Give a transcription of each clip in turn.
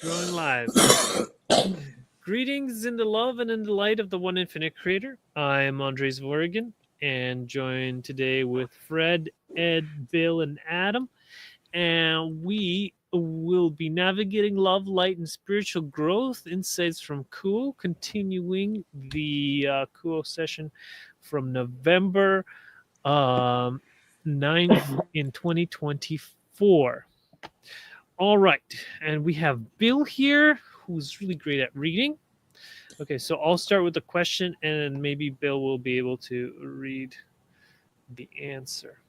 Growing live. Greetings in the love and in the light of the one infinite creator. I am Andrii Zvorygin and joined today with Fred, Ed, Bill, and Adam. And we will be navigating love, light, and spiritual growth insights from Kuo, continuing the Kuo session from November 9th in 2024. All right, and we have Bill here, who's really great at reading. Okay, so I'll start with the question, and maybe Bill will be able to read the answer.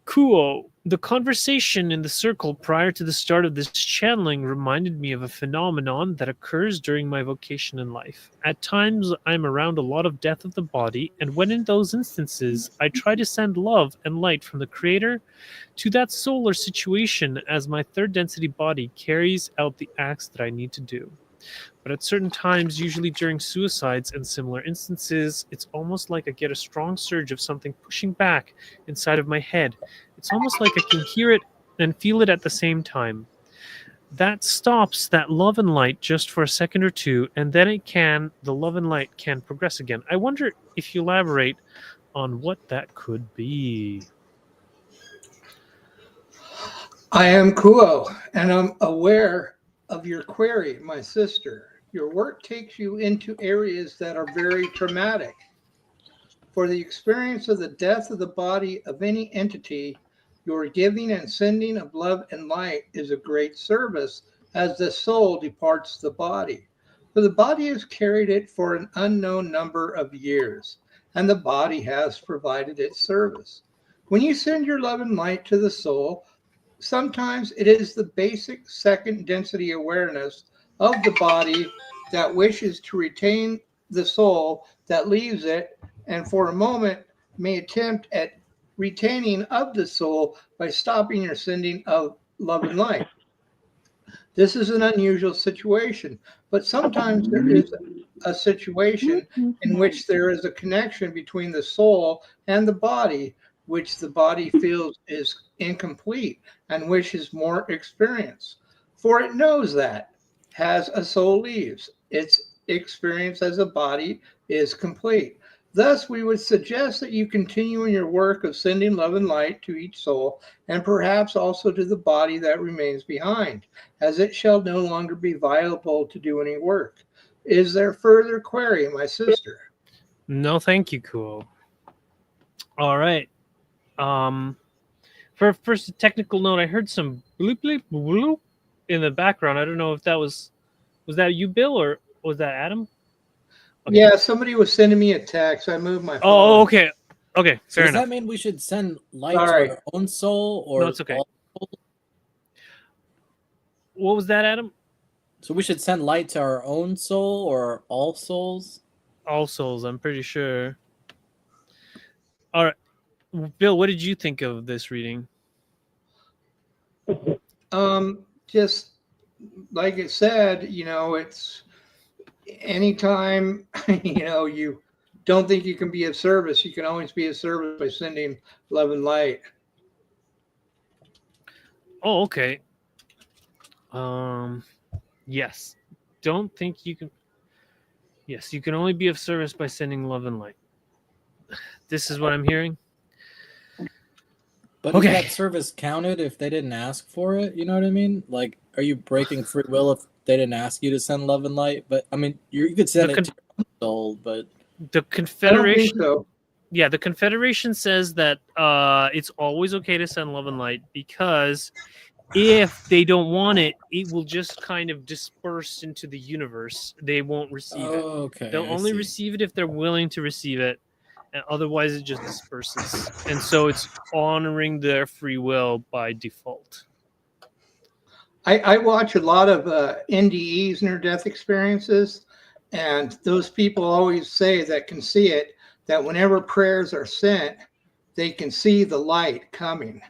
Kuo, the conversation in the circle prior to the start of this channeling reminded me of a phenomenon that occurs during my vocation in life. At times, I'm around a lot of death of the body, and when in those instances, I try to send love and light from the Creator to that soul or situation as my third density body carries out the acts that I need to do. But at certain times, usually during suicides and similar instances, it's almost like I get a strong surge of something pushing back inside of my head. It's almost like I can hear it and feel it at the same time. That stops that love and light just for a second or two, and then the love and light can progress again. I wonder if you elaborate on what that could be. I am Kuo, and I'm aware of your query, my sister. Your work takes you into areas that are very traumatic. For the experience of the death of the body of any entity, your giving and sending of love and light is a great service as the soul departs the body. For the body has carried it for an unknown number of years, and the body has provided its service. When you send your love and light to the soul, sometimes it is the basic second density awareness of the body that wishes to retain the soul that leaves it, and for a moment may attempt at retaining of the soul by stopping your sending of love and light. This is an unusual situation, but sometimes there is a situation in which there is a connection between the soul and the body, which the body feels is incomplete and wishes more experience. For it knows that as a soul leaves, its experience as a body is complete. Thus, we would suggest that you continue in your work of sending love and light to each soul, and perhaps also to the body that remains behind, as it shall no longer be viable to do any work. Is there further query, my sister? No, thank you, Kuo. All right. For first a technical note, I heard some bloop bloop bloop in the background. I don't know if that was that you, Bill, or was that Adam? Okay. Yeah, somebody was sending me a text. I moved my phone. Oh, okay. Okay, so does that mean we should send light to our own soul, or no, it's okay. What was that, Adam? So we should send light to our own soul or all souls? All souls, I'm pretty sure. All right. Bill, what did you think of this reading? Just like it said, it's anytime, you don't think you can be of service, you can always be of service by sending love and light. Oh, okay. Yes. Don't think you can. Yes, you can only be of service by sending love and light. This is what I'm hearing. But is that service counted if they didn't ask for it? You know what I mean? Like, are you breaking free will if they didn't ask you to send love and light? But I mean, you could send it to your own soul, but the Confederation. So. Yeah, the Confederation says that it's always okay to send love and light, because if they don't want it, it will just kind of disperse into the universe. They won't receive it. Okay. They'll only receive it if they're willing to receive it. And otherwise, it just disperses. And so it's honoring their free will by default. I watch a lot of NDEs, near-death experiences, and those people always say that can see it, that whenever prayers are sent, they can see the light coming.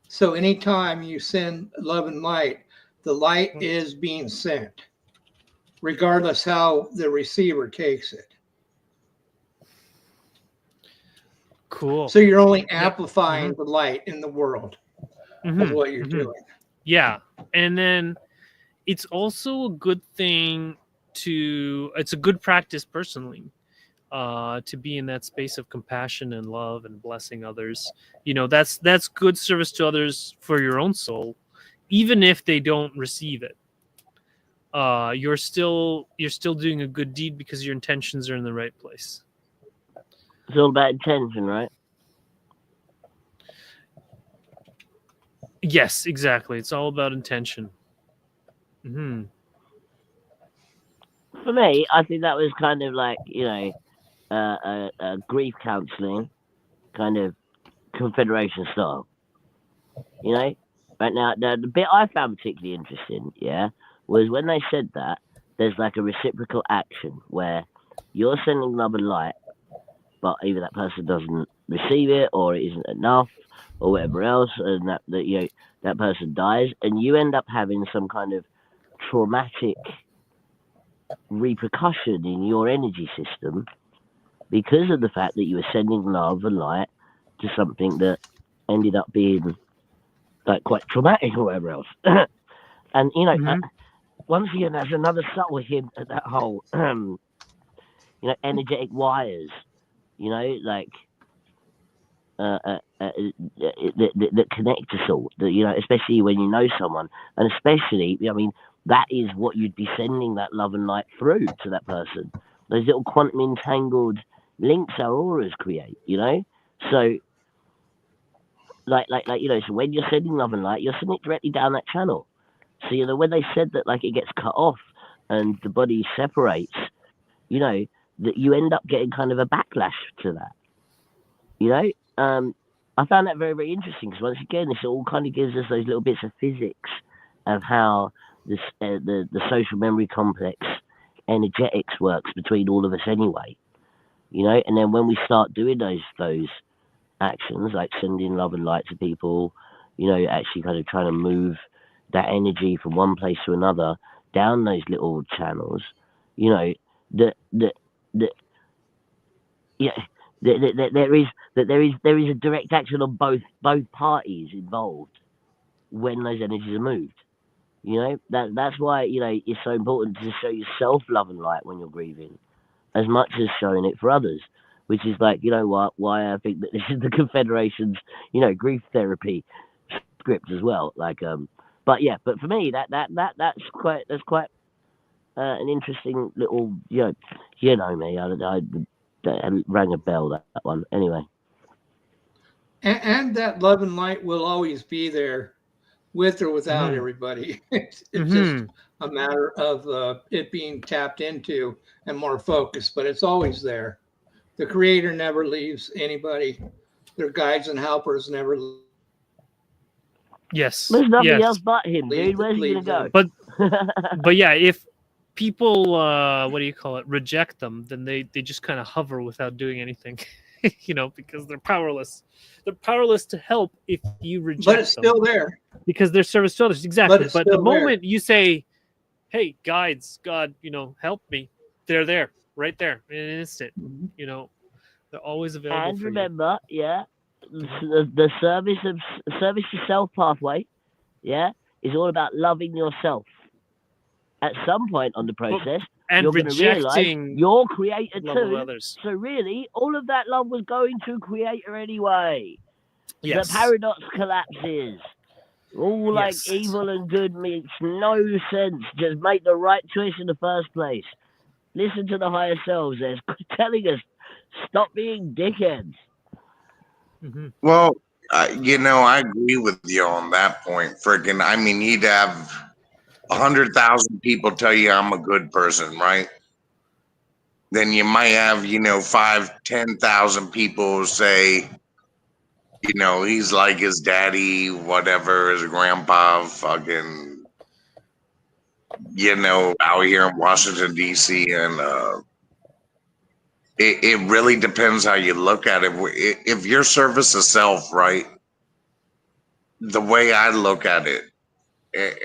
So anytime you send love and light, the light is being sent, regardless how the receiver takes it. Cool. So you're only amplifying the light in the world of what you're doing. Yeah. And then it's also a good thing it's a good practice personally, to be in that space of compassion and love and blessing others. That's good service to others for your own soul, even if they don't receive it. You're still doing a good deed because your intentions are in the right place. It's all about intention, right? Yes, exactly. It's all about intention. For me, I think that was kind of like, grief counseling, kind of Confederation style. Right now, the bit I found particularly interesting, was when they said that there's like a reciprocal action where you're sending love and light, but either that person doesn't receive it or it isn't enough or whatever else, and that person dies, and you end up having some kind of traumatic repercussion in your energy system because of the fact that you were sending love and light to something that ended up being like quite traumatic or whatever else. And once again, there's another subtle hint at that whole energetic wires, like that connect us all. That, especially when you know someone, and especially, that is what you'd be sending that love and light through to that person. Those little quantum entangled links our auras create. So so when you're sending love and light, you're sending it directly down that channel. So when they said that, like, it gets cut off and the body separates, that you end up getting kind of a backlash to that. I found that very, very interesting because, once again, this all kind of gives us those little bits of physics of how this the social memory complex energetics works between all of us anyway. And then when we start doing those actions, like sending love and light to people, actually kind of trying to move that energy from one place to another down those little channels, there is a direct action on both parties involved when those energies are moved. That's why it's so important to show yourself love and light when you're grieving, as much as showing it for others. Which is like, why I think that this is the Confederation's, grief therapy script as well. Like, but for me, that's quite an interesting little, me, I rang a bell, that one. Anyway. And that love and light will always be there, with or without everybody. It's just a matter of it being tapped into and more focused, but it's always there. The Creator never leaves anybody. Their guides and helpers never leave. Yes. There's nothing else but him, dude. Where's he gonna go? But yeah, if people reject them, then they just kind of hover without doing anything. Because they're powerless. They're powerless to help if you reject them. But it's still there. Because they're service to others. Exactly. But the moment you say, hey, guides, God, help me, they're there, right there in an instant. They're always available. And remember, the service to self pathway, is all about loving yourself. At some point on the process, you're going to realize you're creator too. So really, all of that love was going to creator anyway. Yes. The paradox collapses. All like evil and good makes no sense. Just make the right choice in the first place. Listen to the higher selves. They're telling us, stop being dickheads. Well, I agree with you on that point. Freaking, you'd have 100,000 people tell you I'm a good person, right? Then you might have, 5,000-10,000 people say, he's like his daddy, whatever, his grandpa, fucking, out here in Washington, D.C. And it really depends how you look at it. If your service is self, right, the way I look at it,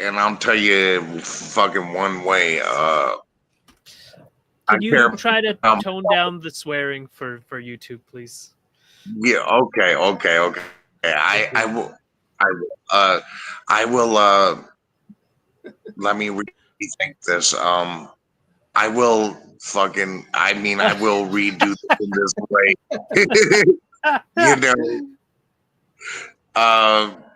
and I'll tell you fucking one way. Can you try to tone down the swearing for YouTube, please? Yeah. Okay. I will. let me rethink this. I will I will redo this in this way.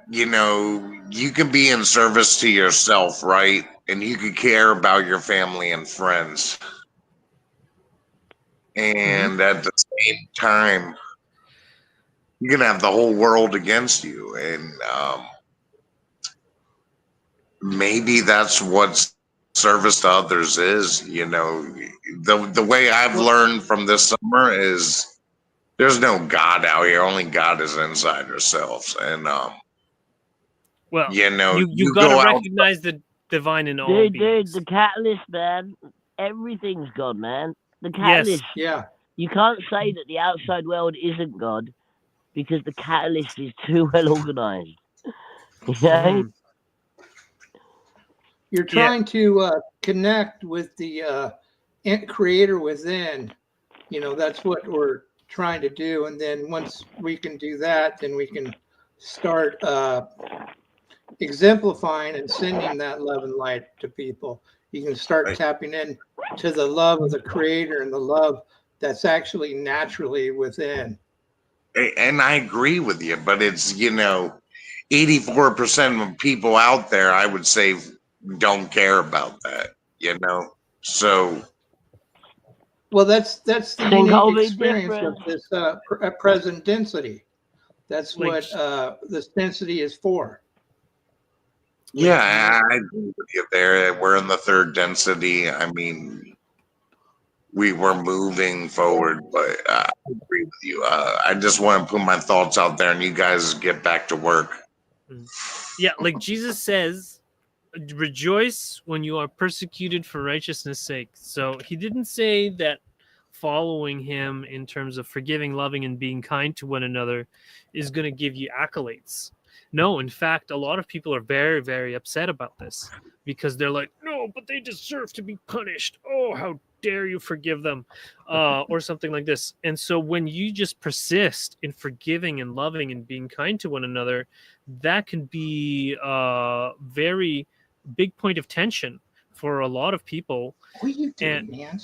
You know, you can be in service to yourself, right? And you can care about your family and friends. And at the same time, you can have the whole world against you. And maybe that's what service to others is. You know, the way I've learned from this summer is there's no God out here. Only God is inside ourselves. And well, you know, you got to recognize the divine in all beings. Dude, the catalyst, man. Everything's God, man. The catalyst. Yes. Yeah. You can't say that the outside world isn't God because the catalyst is too well organized. Mhm. You're trying to connect with the creator within. You know, that's what we're trying to do. And then once we can do that, then we can start exemplifying and sending that love and light to people. You can start tapping in to the love of the creator and the love that's actually naturally within. And I agree with you, but it's, you know, 84% of people out there, I would say, don't care about that, you know? So. Well, that's the unique experience of this present density. That's what this density is for. Yeah, I agree with you there. We're in the third density. I mean, we were moving forward, but I agree with you. I just want to put my thoughts out there and you guys get back to work. Yeah, like Jesus says, rejoice when you are persecuted for righteousness' sake. So he didn't say that following him in terms of forgiving, loving, and being kind to one another is going to give you accolades. No, in fact, a lot of people are very, very upset about this because they're like, no, but they deserve to be punished. Oh, how dare you forgive them, or something like this. And so when you just persist in forgiving and loving and being kind to one another, that can be a very big point of tension for a lot of people. What are you doing, man?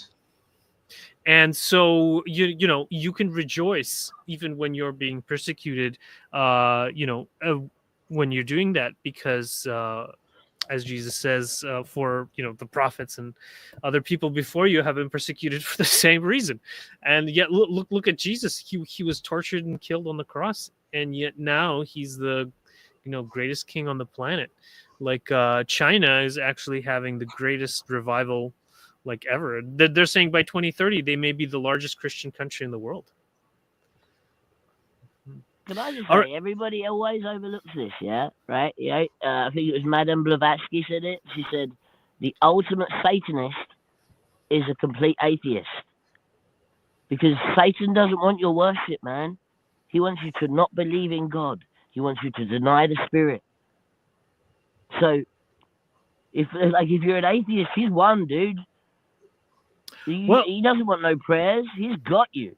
And so you know you can rejoice even when you're being persecuted, when you're doing that, because as Jesus says, for the prophets and other people before you have been persecuted for the same reason. And yet look at Jesus. He was tortured and killed on the cross, and yet now he's the greatest king on the planet. Like China is actually having the greatest revival like ever. They're saying by 2030 they may be the largest Christian country in the world. Can I just say, everybody always overlooks this, yeah? Right? Yeah. I think it was Madame Blavatsky said it. She said, the ultimate Satanist is a complete atheist. Because Satan doesn't want your worship, man. He wants you to not believe in God. He wants you to deny the spirit. So, if you're an atheist, he's won, dude. He doesn't want no prayers. He's got you.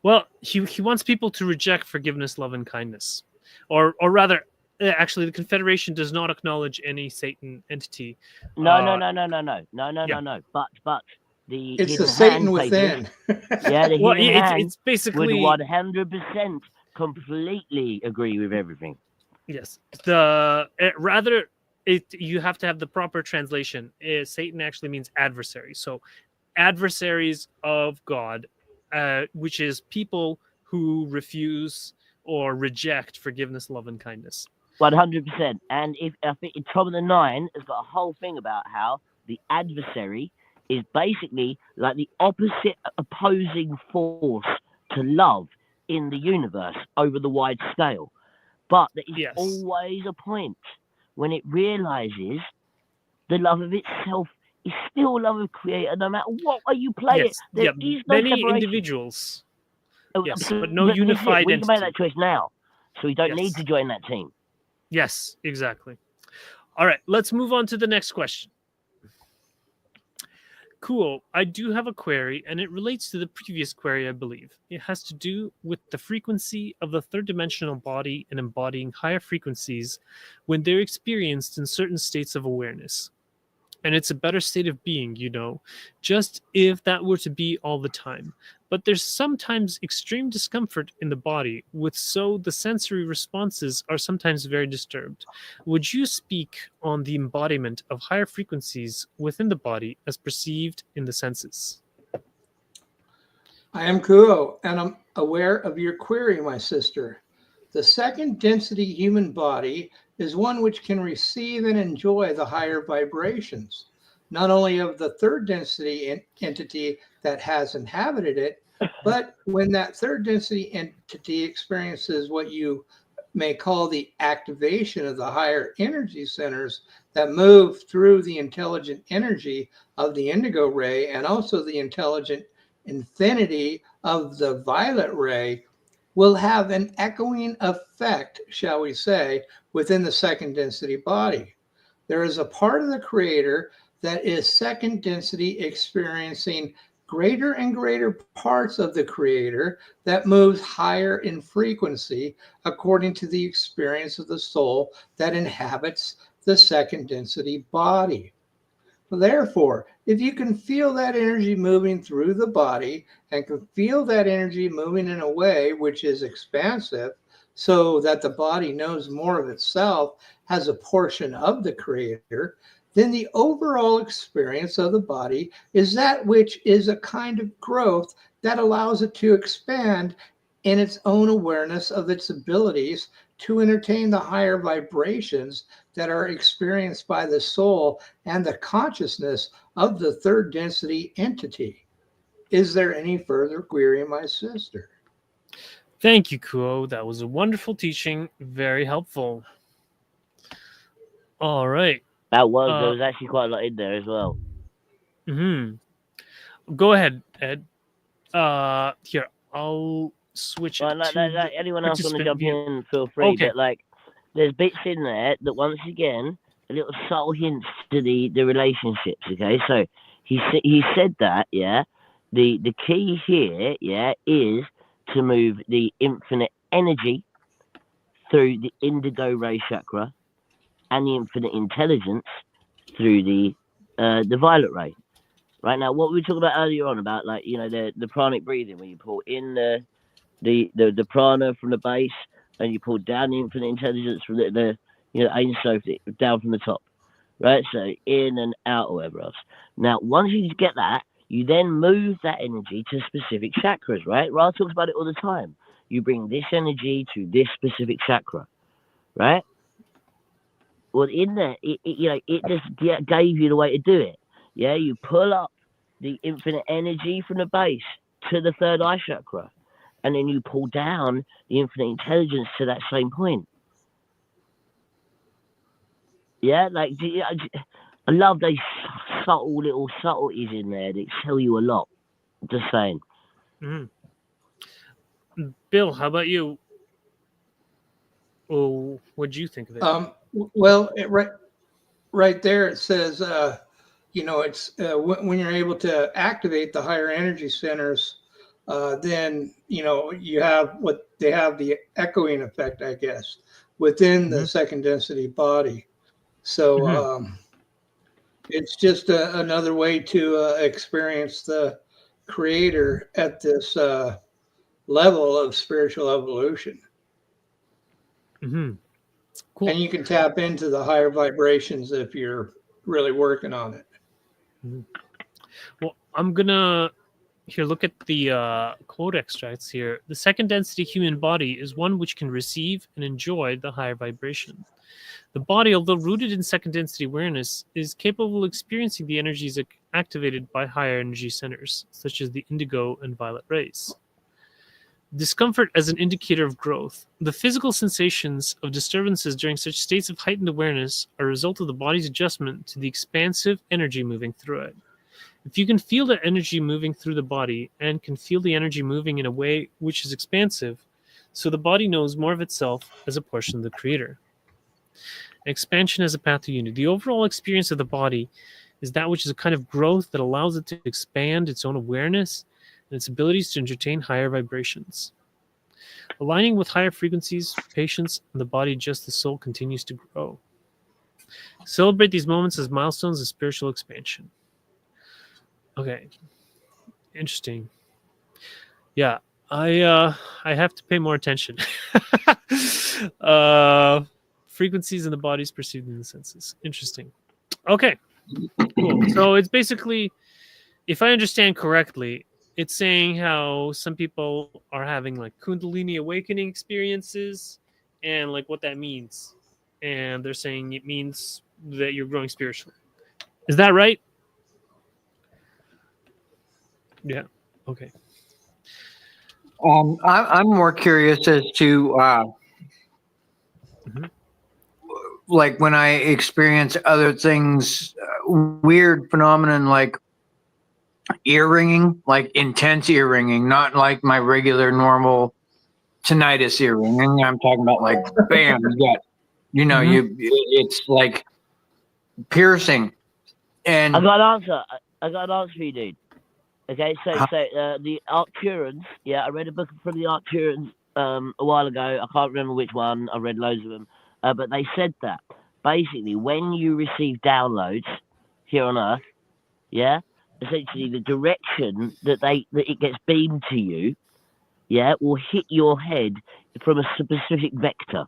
Well, he wants people to reject forgiveness, love, and kindness, or rather, actually, the Confederation does not acknowledge any Satan entity. No. But it's the Satan within. Yeah, the hidden hand it's basically would 100% completely agree with everything. Yes, you have to have the proper translation. Satan actually means adversary. So, adversaries of God, which is people who refuse or reject forgiveness, love, and kindness. 100%. And I think Tom the Nine has got a whole thing about how the adversary is basically like the opposite opposing force to love in the universe over the wide scale. But there is always a point when it realizes the love of itself is still love of creator, no matter what way you play it. There is no many separation. Individuals. Yes, but no unified we entity. can make that choice now, so we don't need to join that team. Yes, exactly. All right, let's move on to the next question. Cool. I do have a query, and it relates to the previous query, I believe. It has to do with the frequency of the third dimensional body and embodying higher frequencies when they're experienced in certain states of awareness. And it's a better state of being, just if that were to be all the time. But there's sometimes extreme discomfort in the body, so the sensory responses are sometimes very disturbed. Would you speak on the embodiment of higher frequencies within the body as perceived in the senses? I am Kuo, and I'm aware of your query, my sister. The second density human body is one which can receive and enjoy the higher vibrations, not only of the third density entity that has inhabited it, but when that third density entity experiences what you may call the activation of the higher energy centers that move through the intelligent energy of the indigo ray and also the intelligent infinity of the violet ray, will have an echoing effect, shall we say, within the second density body. There is a part of the creator that is second density experiencing greater and greater parts of the creator that moves higher in frequency according to the experience of the soul that inhabits the second density body. Therefore, if you can feel that energy moving through the body and can feel that energy moving in a way which is expansive so that the body knows more of itself as a portion of the creator, then the overall experience of the body is that which is a kind of growth that allows it to expand in its own awareness of its abilities to entertain the higher vibrations that are experienced by the soul and the consciousness of the third density entity. Is there any further query, my sister? Thank you, Kuo. That was a wonderful teaching. Very helpful. All right. There was actually quite a lot in there as well. Go ahead, Ed. Here, I'll switch it like anyone else want to jump in, feel free. Okay. But there's bits in there that once again, a little subtle hints to the relationships. Okay, so he said that the key here is to move the infinite energy through the indigo ray chakra and the infinite intelligence through the violet ray. Right now, what we were talking about earlier on about the pranic breathing, where you pull in the prana from the base and you pull down the infinite intelligence from the Ein Sof down from the top, right? So in and out or whatever else. Now, once you get that, you then move that energy to specific chakras, right? Ra talks about it all the time. You bring this energy to this specific chakra, right? Well, in there, it just gave you the way to do it. Yeah, you pull up the infinite energy from the base to the third eye chakra, and then you pull down the infinite intelligence to that same point. Yeah, I love those subtle little subtleties in there that tell you a lot. Just saying. Bill, how about you? Oh, what do you think of it? Well, right there it says, it's when you're able to activate the higher energy centers, then you have what they have, the echoing effect, I guess, within the second density body. So it's just another way to experience the creator at this level of spiritual evolution. Cool. And you can tap into the higher vibrations if you're really working on it. Well, I'm gonna look at the quote extracts here. The second density human body is one which can receive and enjoy the higher vibration. The body, although rooted in second density awareness, is capable of experiencing the energies activated by higher energy centers, such as the indigo and violet rays. Discomfort as an indicator of growth. The physical sensations of disturbances during such states of heightened awareness are a result of the body's adjustment to the expansive energy moving through it. If you can feel that energy moving through the body and can feel the energy moving in a way which is expansive, so the body knows more of itself as a portion of the creator. Expansion as a path to unity. The overall experience of the body is that which is a kind of growth that allows it to expand its own awareness and its abilities to entertain higher vibrations. Aligning with higher frequencies, patience, and the body, just the soul continues to grow. Celebrate these moments as milestones of spiritual expansion. Okay, interesting. Yeah, I have to pay more attention. Frequencies in the bodies perceived in the senses. Interesting. Okay, cool. So it's basically, if I understand correctly, it's saying how some people are having like Kundalini awakening experiences and like what that means. And they're saying it means that you're growing spiritually. Is that right? Yeah. Okay. I'm more curious as to like when I experience other things, weird phenomenon like ear ringing, like intense ear ringing, not like my regular normal tinnitus ear ringing. I'm talking about like bam, you got, it's like piercing. And I got an answer. I got an answer for you, dude. Okay, so the Arcturans, I read a book from the Arcturans a while ago. I can't remember which one. I read loads of them, but they said that basically when you receive downloads here on Earth, essentially the direction that it gets beamed to you, will hit your head from a specific vector.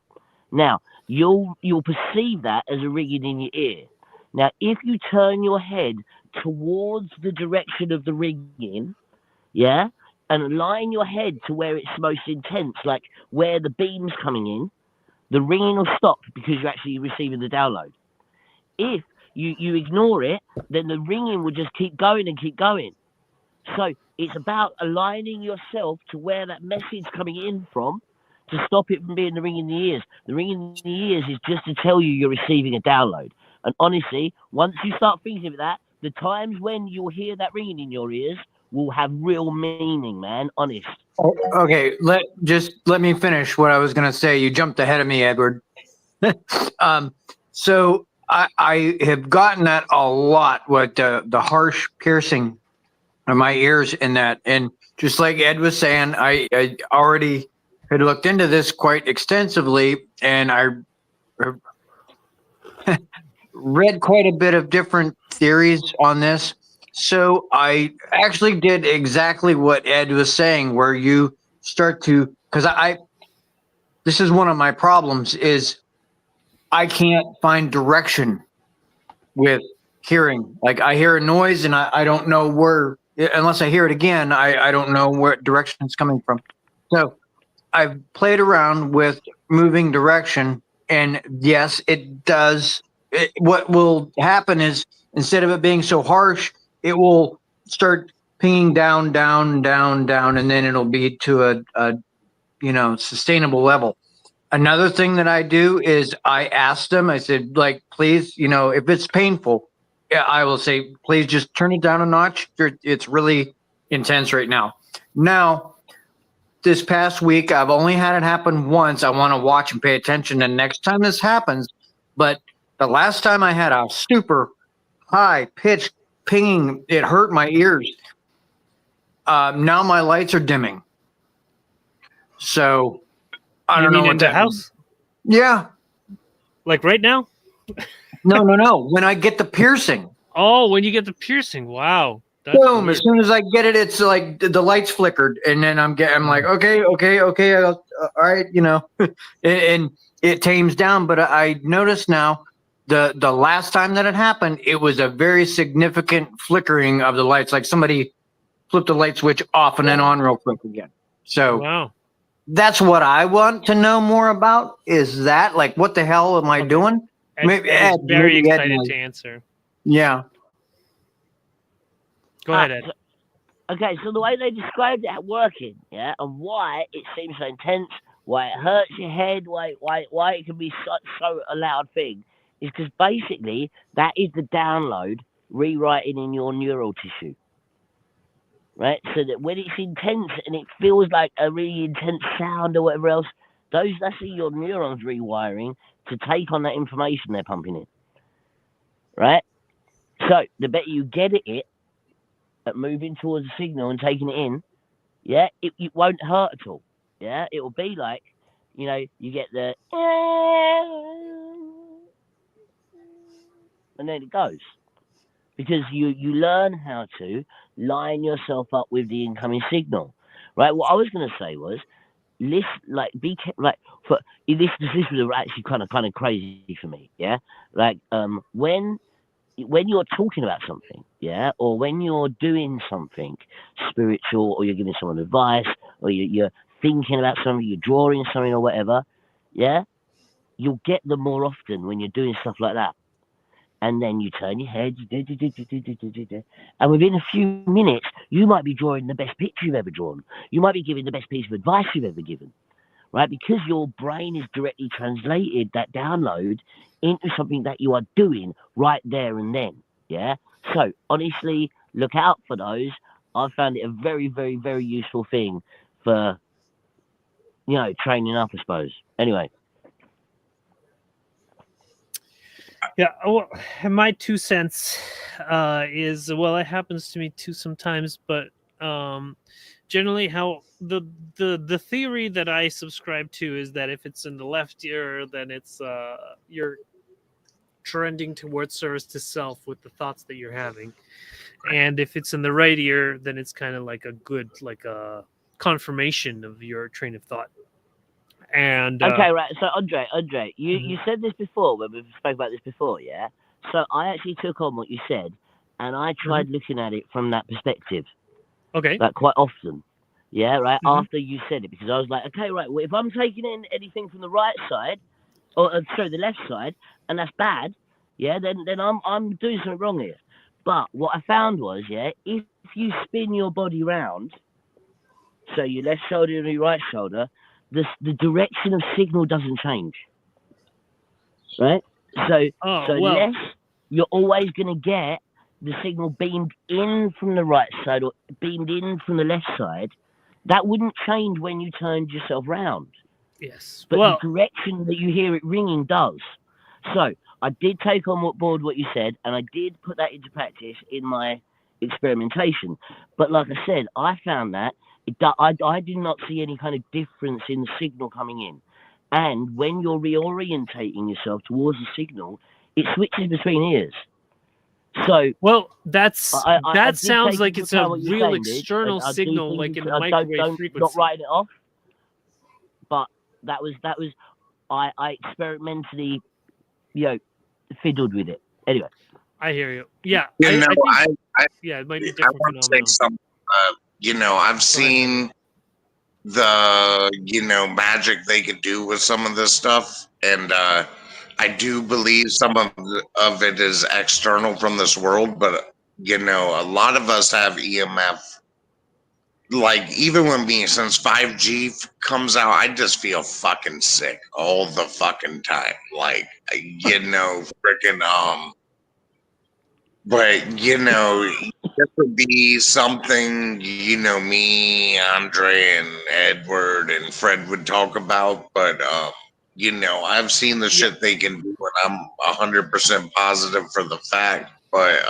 Now you'll perceive that as a ringing in your ear. Now, if you turn your head towards the direction of the ringing, and align your head to where it's most intense, like where the beam's coming in, the ringing will stop because you're actually receiving the download. If you ignore it, then the ringing will just keep going and keep going. So it's about aligning yourself to where that message coming in from to stop it from being the ring in the ears. The ring in the ears is just to tell you you're receiving a download. And honestly, once you start thinking of that, the times when you'll hear that ringing in your ears will have real meaning, man. Honest. Okay, let me finish what I was going to say. You jumped ahead of me, Edward. So I have gotten that a lot, what the harsh piercing of my ears in that. And just like Ed was saying, I already had looked into this quite extensively, and I read quite a bit of different theories on this. So I actually did exactly what Ed was saying, where you start to, because this is one of my problems, is I can't find direction with hearing. Like I hear a noise and I don't know where, unless I hear it again, I don't know where direction it's coming from. So I've played around with moving direction, and yes, it does. What will happen is instead of it being so harsh, it will start pinging down, down, down, down, and then it'll be to a sustainable level. Another thing that I do is I ask them, I said, like, please, if it's painful, I will say, please just turn it down a notch. It's really intense right now. Now, this past week, I've only had it happen once. I want to watch and pay attention the next time this happens. But the last time I had a super high pitched pinging, it hurt my ears. Now my lights are dimming. So I don't know what that house. Yeah. Like right now? No. When I get the piercing. Oh, when you get the piercing. Wow. That's boom! weird. As soon as I get it, it's like the lights flickered, and then I'm like, okay, all right, and it tames down. But I noticed now, the last time that it happened, it was a very significant flickering of the lights, like somebody flipped the light switch off and then on real quick again. So wow, that's what I want to know more about. Is that like what the hell am I doing? Ed, very excited to answer. Yeah. Go ahead, Ed. Okay, so the way they described it working, and why it seems so intense, why it hurts your head, why it can be so a loud thing, is because basically that is the download rewriting in your neural tissue, right? So that when it's intense and it feels like a really intense sound or whatever else, that's your neurons rewiring to take on that information they're pumping in, right? So the better you get at it, at moving towards the signal and taking it in, yeah, it won't hurt at all. Yeah, it will be like, you know, you get the and then it goes. Because you learn how to line yourself up with the incoming signal. Right? What I was gonna say was list like be like for this was actually kind of crazy for me, yeah? Like when you're talking about something, yeah, or when you're doing something spiritual, or you're giving someone advice, or you're thinking about something, you're drawing something, or whatever, yeah, you'll get them more often when you're doing stuff like that. And then you turn your head, and within a few minutes, you might be drawing the best picture you've ever drawn. You might be giving the best piece of advice you've ever given, right? Because your brain is directly translated that download into something that you are doing right there and then. Yeah. So honestly, look out for those. I found it a very, very, very useful thing for, you know, training up, I suppose. Anyway. Yeah, well, my 2 cents is, well, it happens to me too sometimes, but generally how the theory that I subscribe to is that if it's in the left ear, then it's you're trending towards service to self with the thoughts that you're having, and if it's in the right ear, then it's kind of like a good, like a confirmation of your train of thought. And okay, right. So Andrii, you said this before when we spoke about this before, yeah. So I actually took on what you said, and I tried looking at it from that perspective. Okay. Like quite often, yeah, right. After you said it, because I was like, okay, right. Well, if I'm taking in anything from the right side, or sorry, the left side, and that's bad, yeah, then I'm doing something wrong here. But what I found was, yeah, if you spin your body round, so your left shoulder and your right shoulder, the direction of signal doesn't change, right? So less, you're always going to get the signal beamed in from the right side or beamed in from the left side. That wouldn't change when you turned yourself round. Yes. But the direction that you hear it ringing does. So I did take on board what you said, and I did put that into practice in my experimentation. But like I said, I found that I did not see any kind of difference in the signal coming in. And when you're reorientating yourself towards the signal, it switches between ears. So that sounds like it's a real external signal, like in the microwave frequency. Not writing it off, but that was I experimentally, you know, fiddled with it. Anyway, I hear you. Yeah, I it might be different. I want to say something. You know, I've seen the magic they could do with some of this stuff, and I do believe some of it is external from this world, but a lot of us have EMF. Like, even when since 5G comes out, I just feel fucking sick all the fucking time. Like, freaking but this would be something me, Andrii, and Edward and Fred would talk about, but I've seen the shit they can do, and I'm 100% positive for the fact. But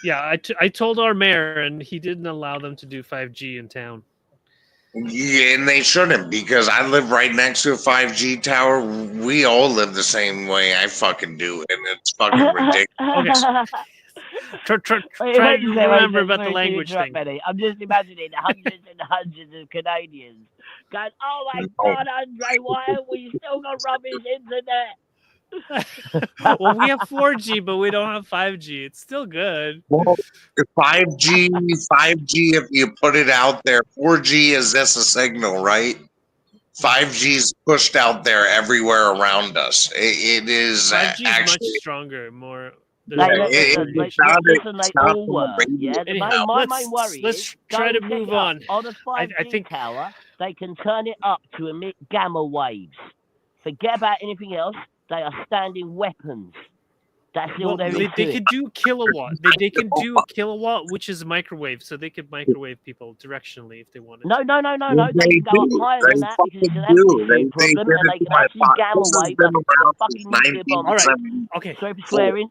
yeah, I told our mayor, and he didn't allow them to do 5G in town. Yeah, and they shouldn't, because I live right next to a 5G tower. We all live the same way I fucking do, and it's fucking ridiculous. Okay. Try to remember about the language thing. I'm just imagining hundreds and hundreds of Canadians going, "Oh my God, Andrii, why have we still got rubbish internet?" Well, we have 4G, but we don't have 5G. It's still good. Well, 5G, if you put it out there, 4G is this a signal, right? 5G is pushed out there everywhere around us. It is 5G actually is much stronger, more. Let's try to move on. On a 5G tower, they can turn it up to emit gamma waves. Forget about anything else. They are standing weapons. That's all there is. They could do kilowatt. They can do a kilowatt, which is a microwave, so they could microwave people directionally if they wanted. No. They can go up higher than that because it's an amplitude problem, and they can actually gamma wave a fucking nuclear bomb. All right. Okay. Sorry for swearing.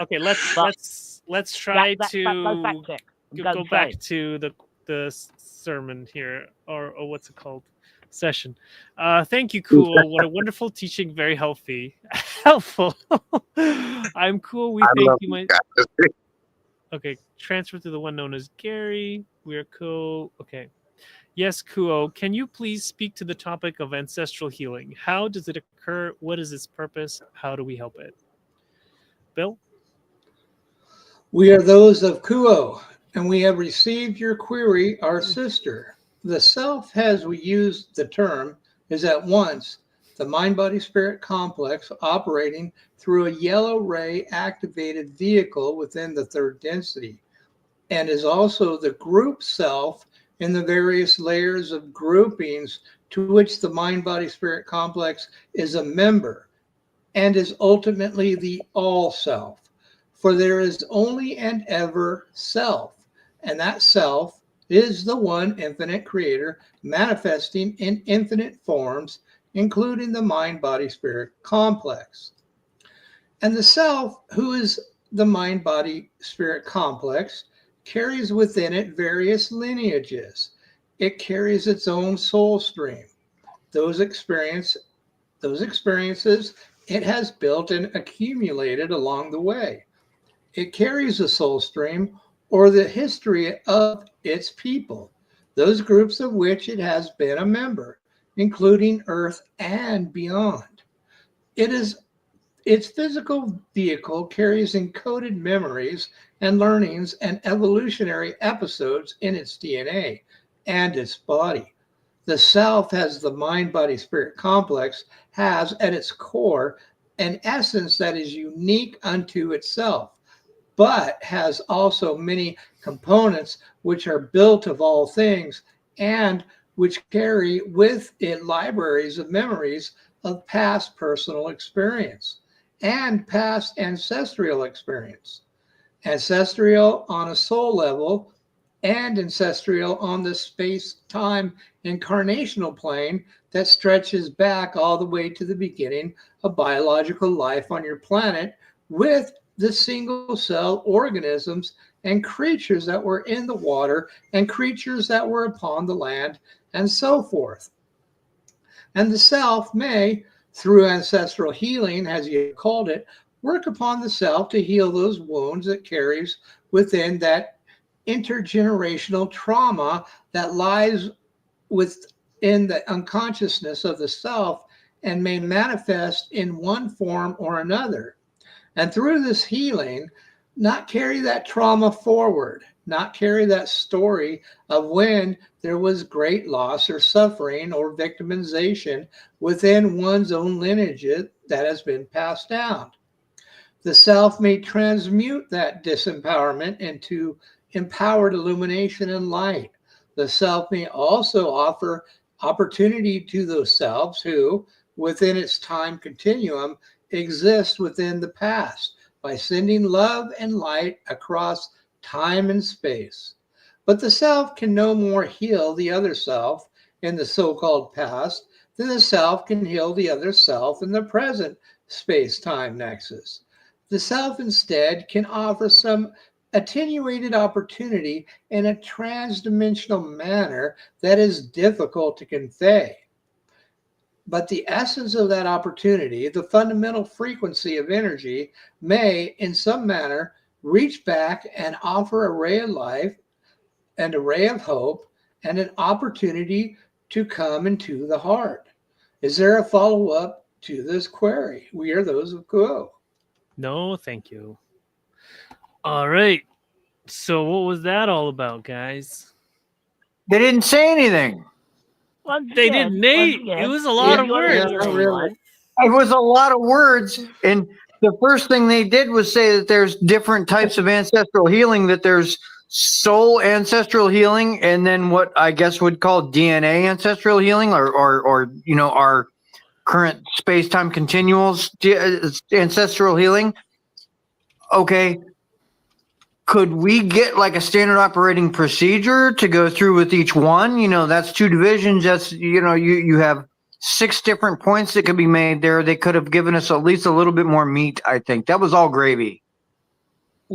Okay, let's But try that's to no fact check. I'm go going back saying. to the sermon here, or what's it called, session. Thank you, Cool. What a wonderful teaching. Very healthy, helpful. I'm cool. We I thank love you, you my. guys. Okay, transfer to the one known as Gary. We're cool. Okay. Yes, Kuo, can you please speak to the topic of ancestral healing? How does it occur? What is its purpose? How do we help it? Bill? We are those of Kuo, and we have received your query, our sister. The self, as we use the term, is at once the mind-body-spirit complex operating through a yellow ray activated vehicle within the third density, and is also the group self in the various layers of groupings to which the mind-body-spirit complex is a member, and is ultimately the all self. For there is only and ever self, and that self is the one infinite creator manifesting in infinite forms, including the mind body spirit complex. And the self, who is the mind body spirit complex, carries within it various lineages. It carries its own soul stream. Those experiences it has built and accumulated along the way. It carries a soul stream or the history of its people, those groups of which it has been a member, including Earth and beyond. Its physical vehicle carries encoded memories and learnings and evolutionary episodes in its DNA and its body. The self, has the mind body spirit complex, has at its core an essence that is unique unto itself, but has also many components which are built of all things and which carry with it libraries of memories of past personal experience and past ancestral experience. Ancestral on a soul level and ancestral on the space-time incarnational plane that stretches back all the way to the beginning of biological life on your planet with the single cell organisms and creatures that were in the water and creatures that were upon the land and so forth. And the self may, through ancestral healing, as you called it, work upon the self to heal those wounds it carries within that intergenerational trauma that lies within the unconsciousness of the self and may manifest in one form or another. And through this healing, not carry that trauma forward, not carry that story of when there was great loss or suffering or victimization within one's own lineage that has been passed down. The self may transmute that disempowerment into empowered illumination and light. The self may also offer opportunity to those selves who, within its time continuum, exist within the past by sending love and light across time and space. But the self can no more heal the other self in the so-called past than the self can heal the other self in the present space-time nexus. The self instead can offer some attenuated opportunity in a transdimensional manner that is difficult to convey. But the essence of that opportunity, the fundamental frequency of energy, may, in some manner, reach back and offer a ray of life and a ray of hope and an opportunity to come into the heart. Is there a follow-up to this query? We are those of Kuo. No, thank you. All right. So what was that all about, guys? They didn't say anything. They didn't, Nate. It was a lot of words. not really. It was a lot of words. And the first thing they did was say that there's different types of ancestral healing, that there's soul ancestral healing, and then what I guess would call DNA ancestral healing, or you know, our current space-time continuals ancestral healing. Okay. Could we get like a standard operating procedure to go through with each one? You know, that's two divisions. That's, you know, you have 6 different points that could be made there. They could have given us at least a little bit more meat, I think. That was all gravy.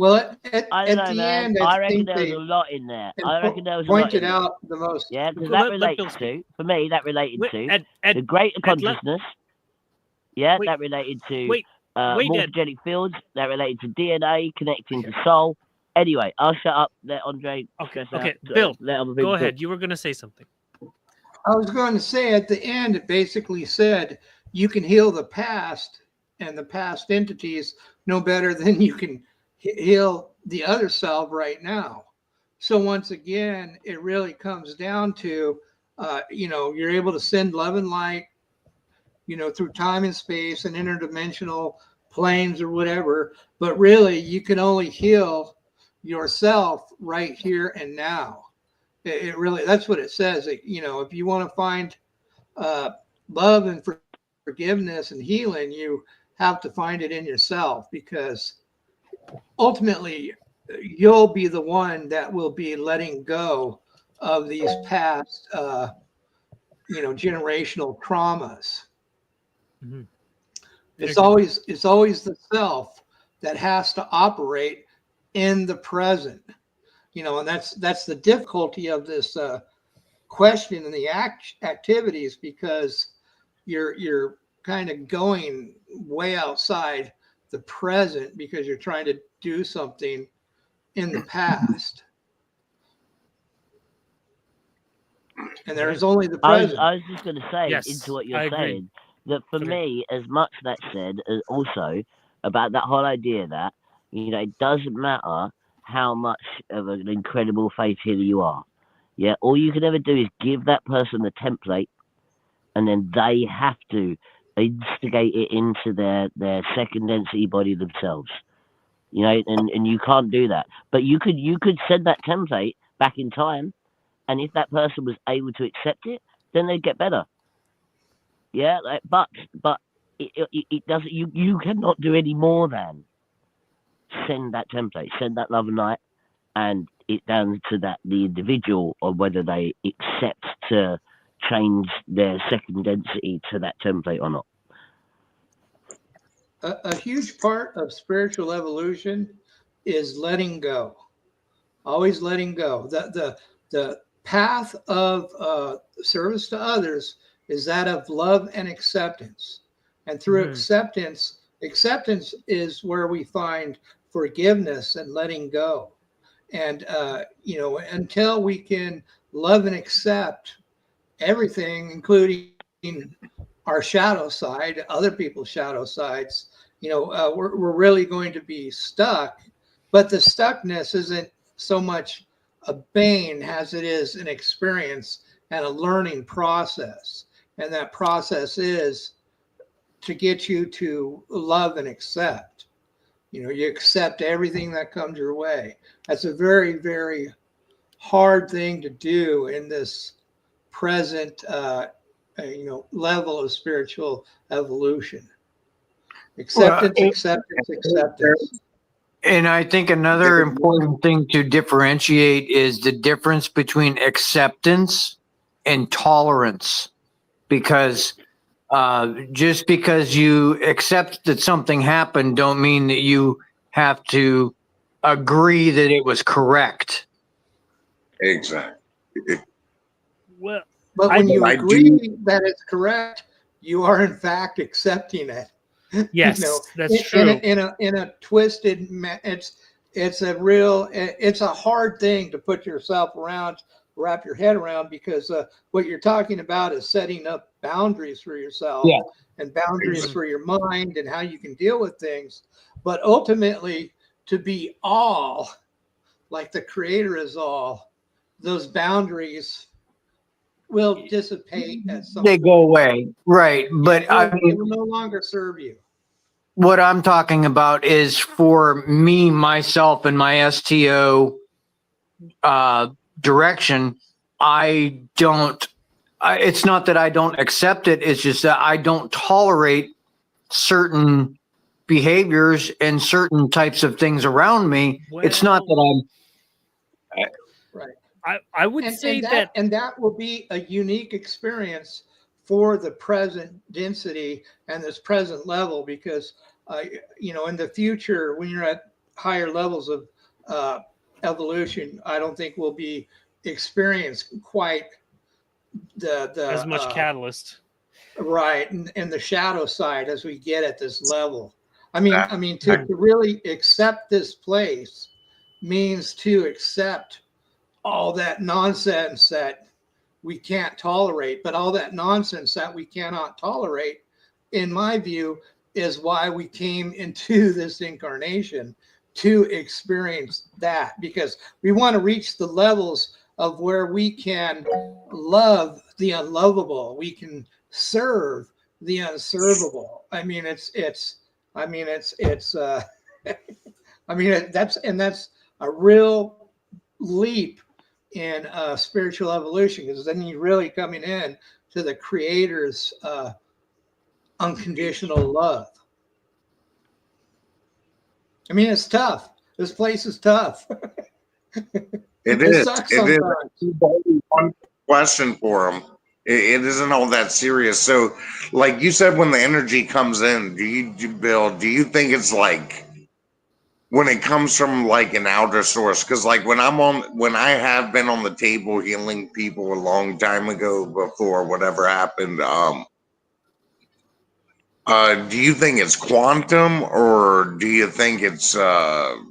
Well, I at don't know, the man. end, I I reckon think there was they a lot in there. and I reckon there was a lot pointed in there. out the most. Yeah, because Cool, that let relates Bill speak. to, for me, that related Wait, to Ed, the greater Ed, let, consciousness. Yeah, wait, that related to wait, wait, Ed. morphogenic fields. That related to DNA connecting to soul. Anyway, I'll shut up. Let Andrii Okay, stress out. Bill, Let other go people ahead. talk. You were going to say something. I was going to say at the end, it basically said you can heal the past and the past entities no better than you can heal the other self right now. So once again, it really comes down to, you're able to send love and light, through time and space and interdimensional planes or whatever. But really, you can only heal yourself right here and now. It really, that's what it says. If you want to find love and forgiveness and healing, you have to find it in yourself, because ultimately you'll be the one that will be letting go of these past, generational traumas. Mm-hmm. It's always the self that has to operate in the present, and that's the difficulty of this question and the activities, because you're kind of going way outside the present because you're trying to do something in the past, and there's only the present. I was just going to say Yes, into what I you're agree. saying that for Okay. me, as much that said, also about that whole idea that it doesn't matter how much of an incredible faith healer you are. Yeah, all you can ever do is give that person the template, and then they have to instigate it into their second density body themselves. And you can't do that. But you could send that template back in time, and if that person was able to accept it, then they'd get better. Yeah, but it doesn't. You cannot do any more than send that template, send that love and light, and it down to the individual on whether they accept to change their second density to that template or not. A huge part of spiritual evolution is letting go, always letting go. The path of service to others is that of love and acceptance, and through acceptance is where we find forgiveness and letting go. And until we can love and accept everything, including our shadow side, other people's shadow sides, we're really going to be stuck. But the stuckness isn't so much a bane as it is an experience and a learning process. And that process is to get you to love and accept. You accept everything that comes your way. That's a very, very hard thing to do in this present level of spiritual evolution. Acceptance. And I think another important thing to differentiate is the difference between acceptance and tolerance, because just because you accept that something happened don't mean that you have to agree that it was correct. Exactly. Well, but when you agree that it's correct, you are in fact accepting it. Yes, that's true. In a twisted, it's a hard thing to put yourself around, wrap your head around, because what you're talking about is setting up boundaries for yourself, and boundaries for your mind and how you can deal with things. But ultimately, to be all, like the Creator is all, those boundaries will dissipate at some They point. go away, right? But It will no longer serve you. What I'm talking about is for me, myself, and my STO direction. I don't. It's not that I don't accept it. It's just that I don't tolerate certain behaviors and certain types of things around me. It's not that I'm. Right. I would say that will be a unique experience for the present density and this present level, because in the future, when you're at higher levels of evolution, I don't think we'll be experienced quite the as much catalyst. right in the shadow side as we get at this level. I mean, to really accept this place means to accept all that nonsense that we can't tolerate. But all that nonsense that we cannot tolerate, in my view, is why we came into this incarnation, to experience that, because we want to reach the levels of where we can love the unlovable, we can serve the unservable. I mean, that's a real leap in spiritual evolution, because then you're really coming in to the Creator's unconditional love. I mean, it's tough. This place is tough. It is. It is. One question for them. It isn't all that serious. So, like you said, when the energy comes in, do you think it's like when it comes from like an outer source? Because like when I have been on the table healing people a long time ago before whatever happened, do you think it's quantum, or do you think it's the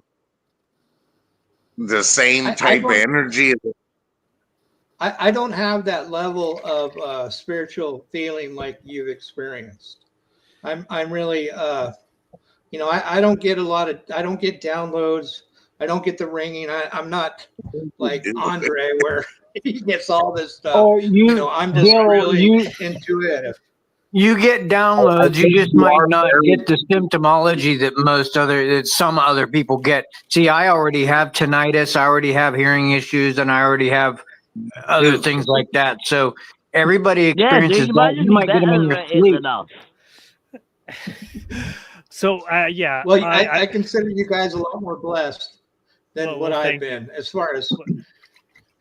same type of energy? I don't have that level of spiritual feeling like you've experienced. I'm really I don't get I don't get downloads. I don't get the ringing. I'm not like Andrii where he gets all this stuff. Oh, I'm just really intuitive. You get downloads. You just might not get the symptomology that some other people get. See, I already have tinnitus. I already have hearing issues, and I already have other things like that. So everybody experiences that. You might get them in your sleep. So yeah. Well, I consider you guys a lot more blessed than what I've been as far as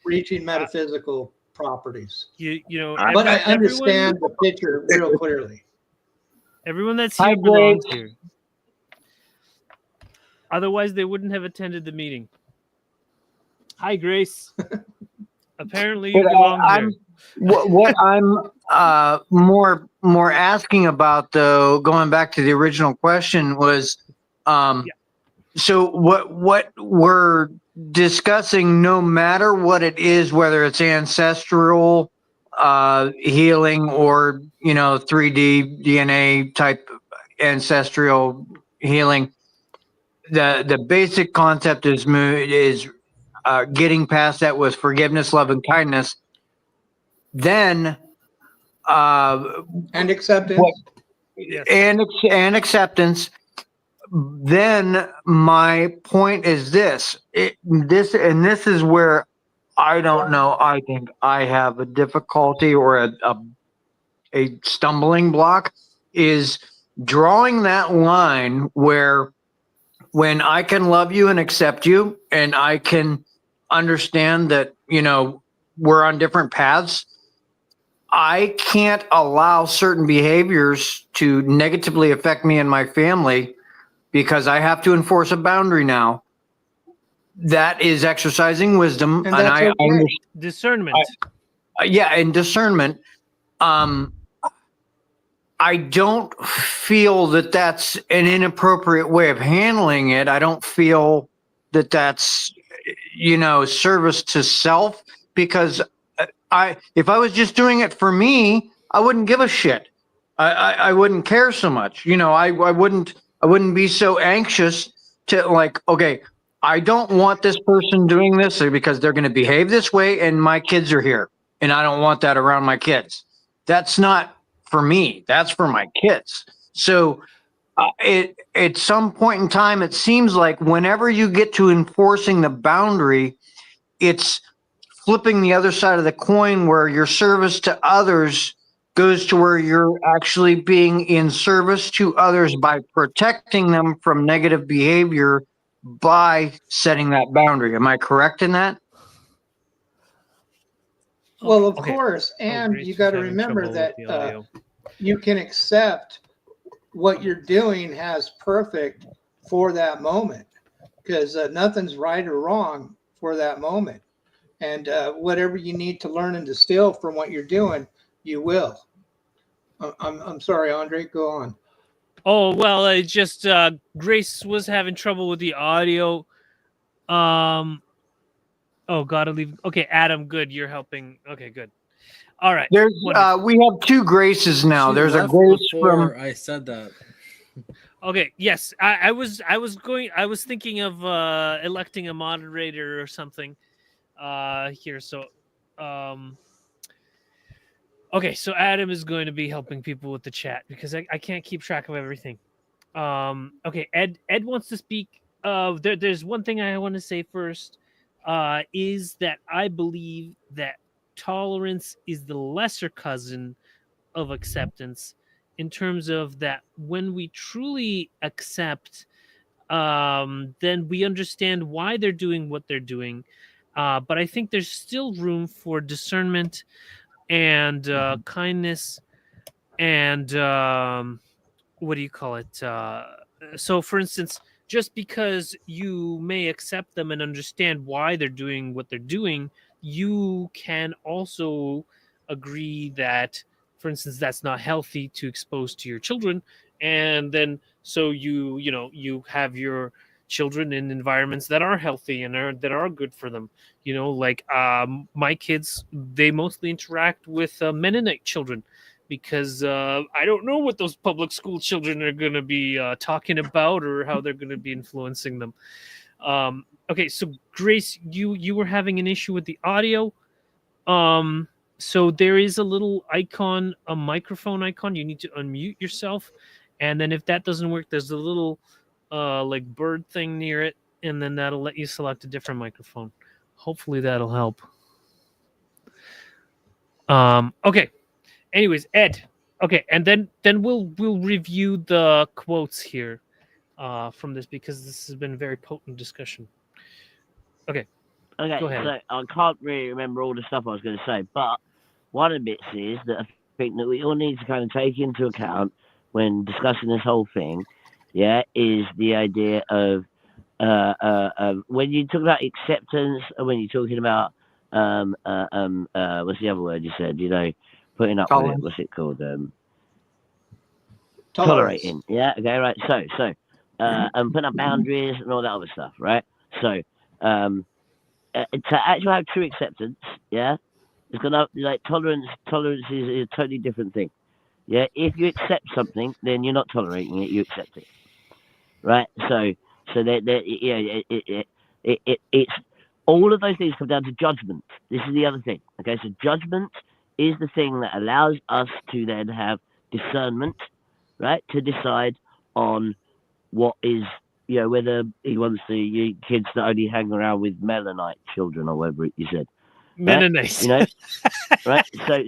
reaching metaphysical properties. But I understand the picture real clearly. Everyone that's here belongs here. Otherwise, they wouldn't have attended the meeting. Hi, Grace. Apparently, you belong here. What I'm more asking about, though, going back to the original question, was so what we're discussing, no matter what it is, whether it's ancestral healing or 3D DNA type ancestral healing, the basic concept is getting past that with forgiveness, love, and kindness. Then and acceptance. And acceptance. Then my point is this is where I don't know. I think I have a difficulty or a stumbling block, is drawing that line where when I can love you and accept you, and I can understand that, we're on different paths, I can't allow certain behaviors to negatively affect me and my family, because I have to enforce a boundary now. That is exercising wisdom, and I discernment. And discernment. I don't feel that that's an inappropriate way of handling it. I don't feel that that's service to self, because if I was just doing it for me, I wouldn't give a shit. I wouldn't care so much. I wouldn't be so anxious to, like, okay, I don't want this person doing this because they're going to behave this way, and my kids are here, and I don't want that around my kids. That's not for me. That's for my kids. So at some point in time, it seems like whenever you get to enforcing the boundary, it's flipping the other side of the coin, where your service to others goes to where you're actually being in service to others by protecting them from negative behavior by setting that boundary. Am I correct in that? Well, of course. And you got to remember that you can accept what you're doing as perfect for that moment. because nothing's right or wrong for that moment. And whatever you need to learn and distill from what you're doing, you will. I'm sorry, Andrii, go on. Oh, well, it just Grace was having trouble with the audio. Oh, gotta leave. Okay, Adam, good. You're helping. Okay, good. All right. There's wonderful. we have two Graces now. She There's a left Grace before from I said that. Okay, yes. I was thinking of electing a moderator or something here. So okay, so Adam is going to be helping people with the chat because I can't keep track of everything. Okay, Ed wants to speak. There's one thing I want to say first, is that I believe that tolerance is the lesser cousin of acceptance, in terms of that when we truly accept, then we understand why they're doing what they're doing. But I think there's still room for discernment and kindness and what do you call it? So, for instance, just because you may accept them and understand why they're doing what they're doing, you can also agree that, for instance, that's not healthy to expose to your children, and then so you have your children in environments that are healthy and that are good for them. Like my kids, they mostly interact with Mennonite children, because I don't know what those public school children are going to be talking about or how they're going to be influencing them. Okay, so Grace, you were having an issue with the audio. So there is a little icon, a microphone icon. You need to unmute yourself, and then if that doesn't work, there's a little like bird thing near it, and then that'll let you select a different microphone. Hopefully that'll help. Okay. Anyways, Ed. Okay, and then we'll review the quotes here from this, because this has been a very potent discussion. Okay. Okay, Go ahead. so I can't really remember all the stuff I was going to say, but one of the bits is that I think that we all need to kind of take into account when discussing this whole thing, is the idea of when you talk about acceptance, and when you're talking about what's the other word you said? Putting up with it. What's it called? Tolerating. Yeah. Okay. Right. So, and putting up boundaries and all that other stuff. Right. So, to actually have true acceptance, it's gonna tolerance. Tolerance is a totally different thing. Yeah. If you accept something, then you're not tolerating it. You accept it. Right. So it's all of those things come down to judgment. This is the other thing. Okay. So judgment is the thing that allows us to then have discernment, right? To decide on what is, whether he wants the kids that only hang around with Mennonite children or whatever you said. Mennonite. Right? Right? So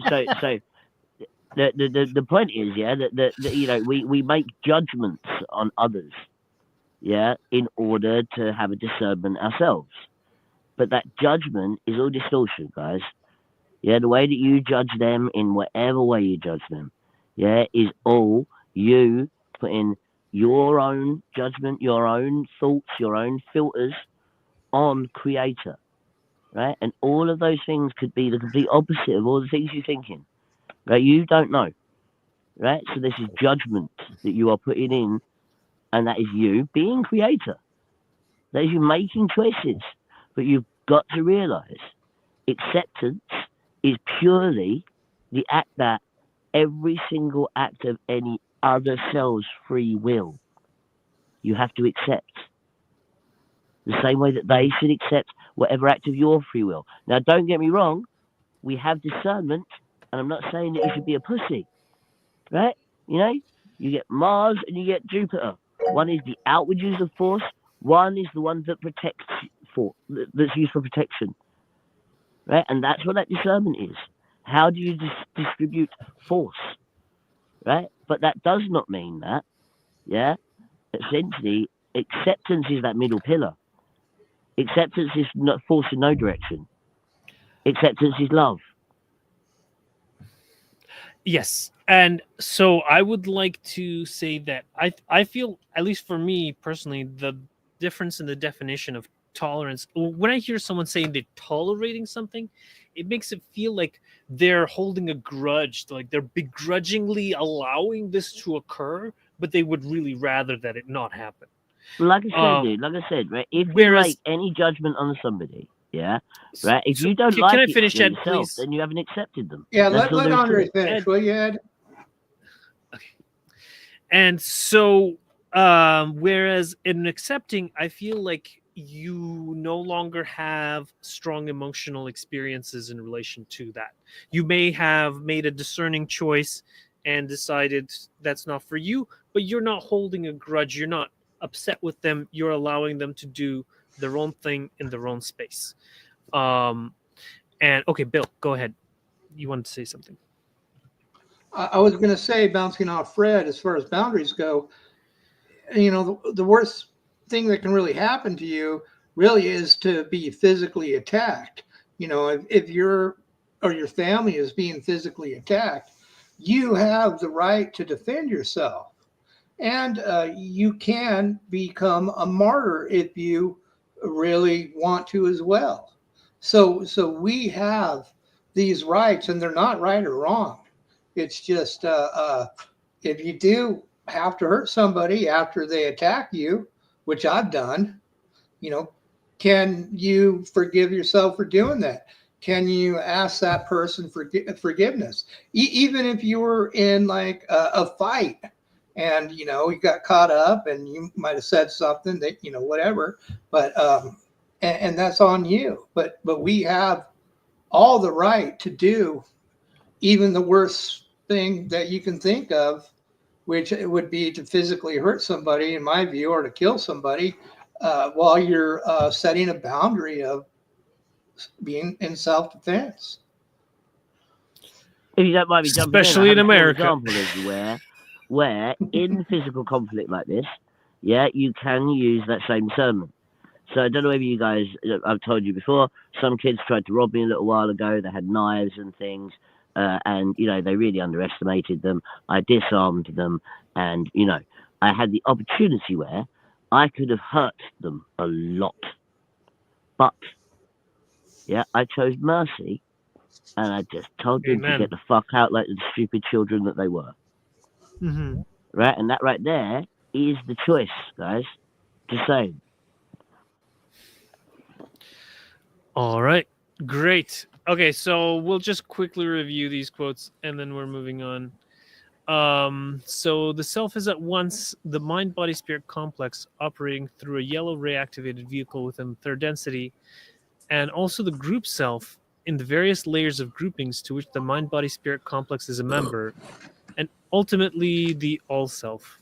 the point is, that we make judgments on others, in order to have a discernment ourselves. But that judgment is all distortion, guys. Yeah, the way that you judge them, in whatever way you judge them, is all you putting your own judgment, your own thoughts, your own filters on Creator, right? And all of those things could be the complete opposite of all the things you're thinking, right? You don't know, right? So this is judgment that you are putting in, and that is you being Creator. That is you making choices. But you've got to realize acceptance is purely the act that every single act of any other cell's free will you have to accept. The same way that they should accept whatever act of your free will. Now, don't get me wrong, we have discernment, and I'm not saying that you should be a pussy, right? You get Mars and you get Jupiter. One is the outward use of force, one is the one that protects, that's used for protection, right? And that's what that discernment is. How do you distribute force, right? But that does not mean that, essentially, acceptance is that middle pillar. Acceptance is not force in no direction. Acceptance is love. Yes. And so I would like to say that I feel, at least for me personally, difference in the definition of tolerance. When I hear someone saying they're tolerating something, it makes it feel like they're holding a grudge, like they're begrudgingly allowing this to occur, but they would really rather that it not happen. Like I said, dude, like I said, right? If you whereas- make any judgment on somebody, yeah, right? If So, you don't can like I it finish, for Ed, yourself, please? then you haven't accepted them. Yeah, That's let all there is to Andrii it. finish, will you, Ed? And so, whereas in accepting, I feel like you no longer have strong emotional experiences in relation to that. You may have made a discerning choice and decided that's not for you, but you're not holding a grudge. You're not upset with them. You're allowing them to do their own thing in their own space. And okay, Bill, go ahead. You wanted to say something. I was going to say, bouncing off Fred, as far as boundaries go, you know, the worst thing that can really happen to you really is to be physically attacked. You know, if you're or your family is being physically attacked, you have the right to defend yourself. And you can become a martyr if you really want to as well. So we have these rights, and they're not right or wrong. It's just if you do have to hurt somebody after they attack you, which I've done, you know, can you forgive yourself for doing that? Can you ask that person for forgiveness? Even if you were in like a fight and, you know, you got caught up and you might have said something that, you know, whatever, but, and that's on you. But we have all the right to do even the worst thing that you can think of, which it would be to physically hurt somebody, in my view, or to kill somebody while you're setting a boundary of being in self-defense. If you don't mind me jumping Especially in in, America. example is where in physical conflict like this, yeah, you can use that same discernment. So I don't know if you guys, I've told you before, some kids tried to rob me a little while ago. They had knives and things, and, you know, they really underestimated them. I disarmed them, and, you know, I had the opportunity where I could have hurt them a lot. But, yeah, I chose mercy, and I just told them to get the fuck out like the stupid children that they were. Mm-hmm. Right? And that right there is the choice, guys. Just saying. All right, great. Okay, so we'll just quickly review these quotes and then we're moving on. So the self is at once the mind-body-spirit complex operating through a yellow ray-activated vehicle within third density, and also the group self in the various layers of groupings to which the mind-body-spirit complex is a member, and ultimately the all-self.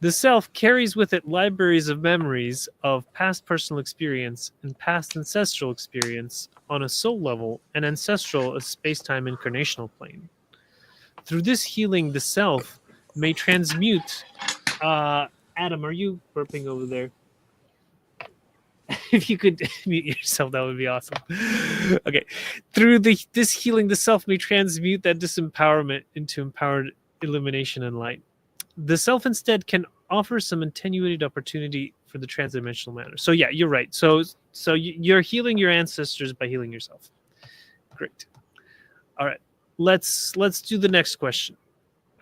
The self carries with it libraries of memories of past personal experience and past ancestral experience on a soul level, and ancestral, a space-time incarnational plane. Through this healing, the self may transmute. Adam, are you burping over there? If you could mute yourself, that would be awesome. Okay. Through this healing, the self may transmute that disempowerment into empowered illumination and light. The self instead can offer some attenuated opportunity for the transdimensional manner. So yeah, you're right. So you're healing your ancestors by healing yourself. Great. All right. Let's do the next question.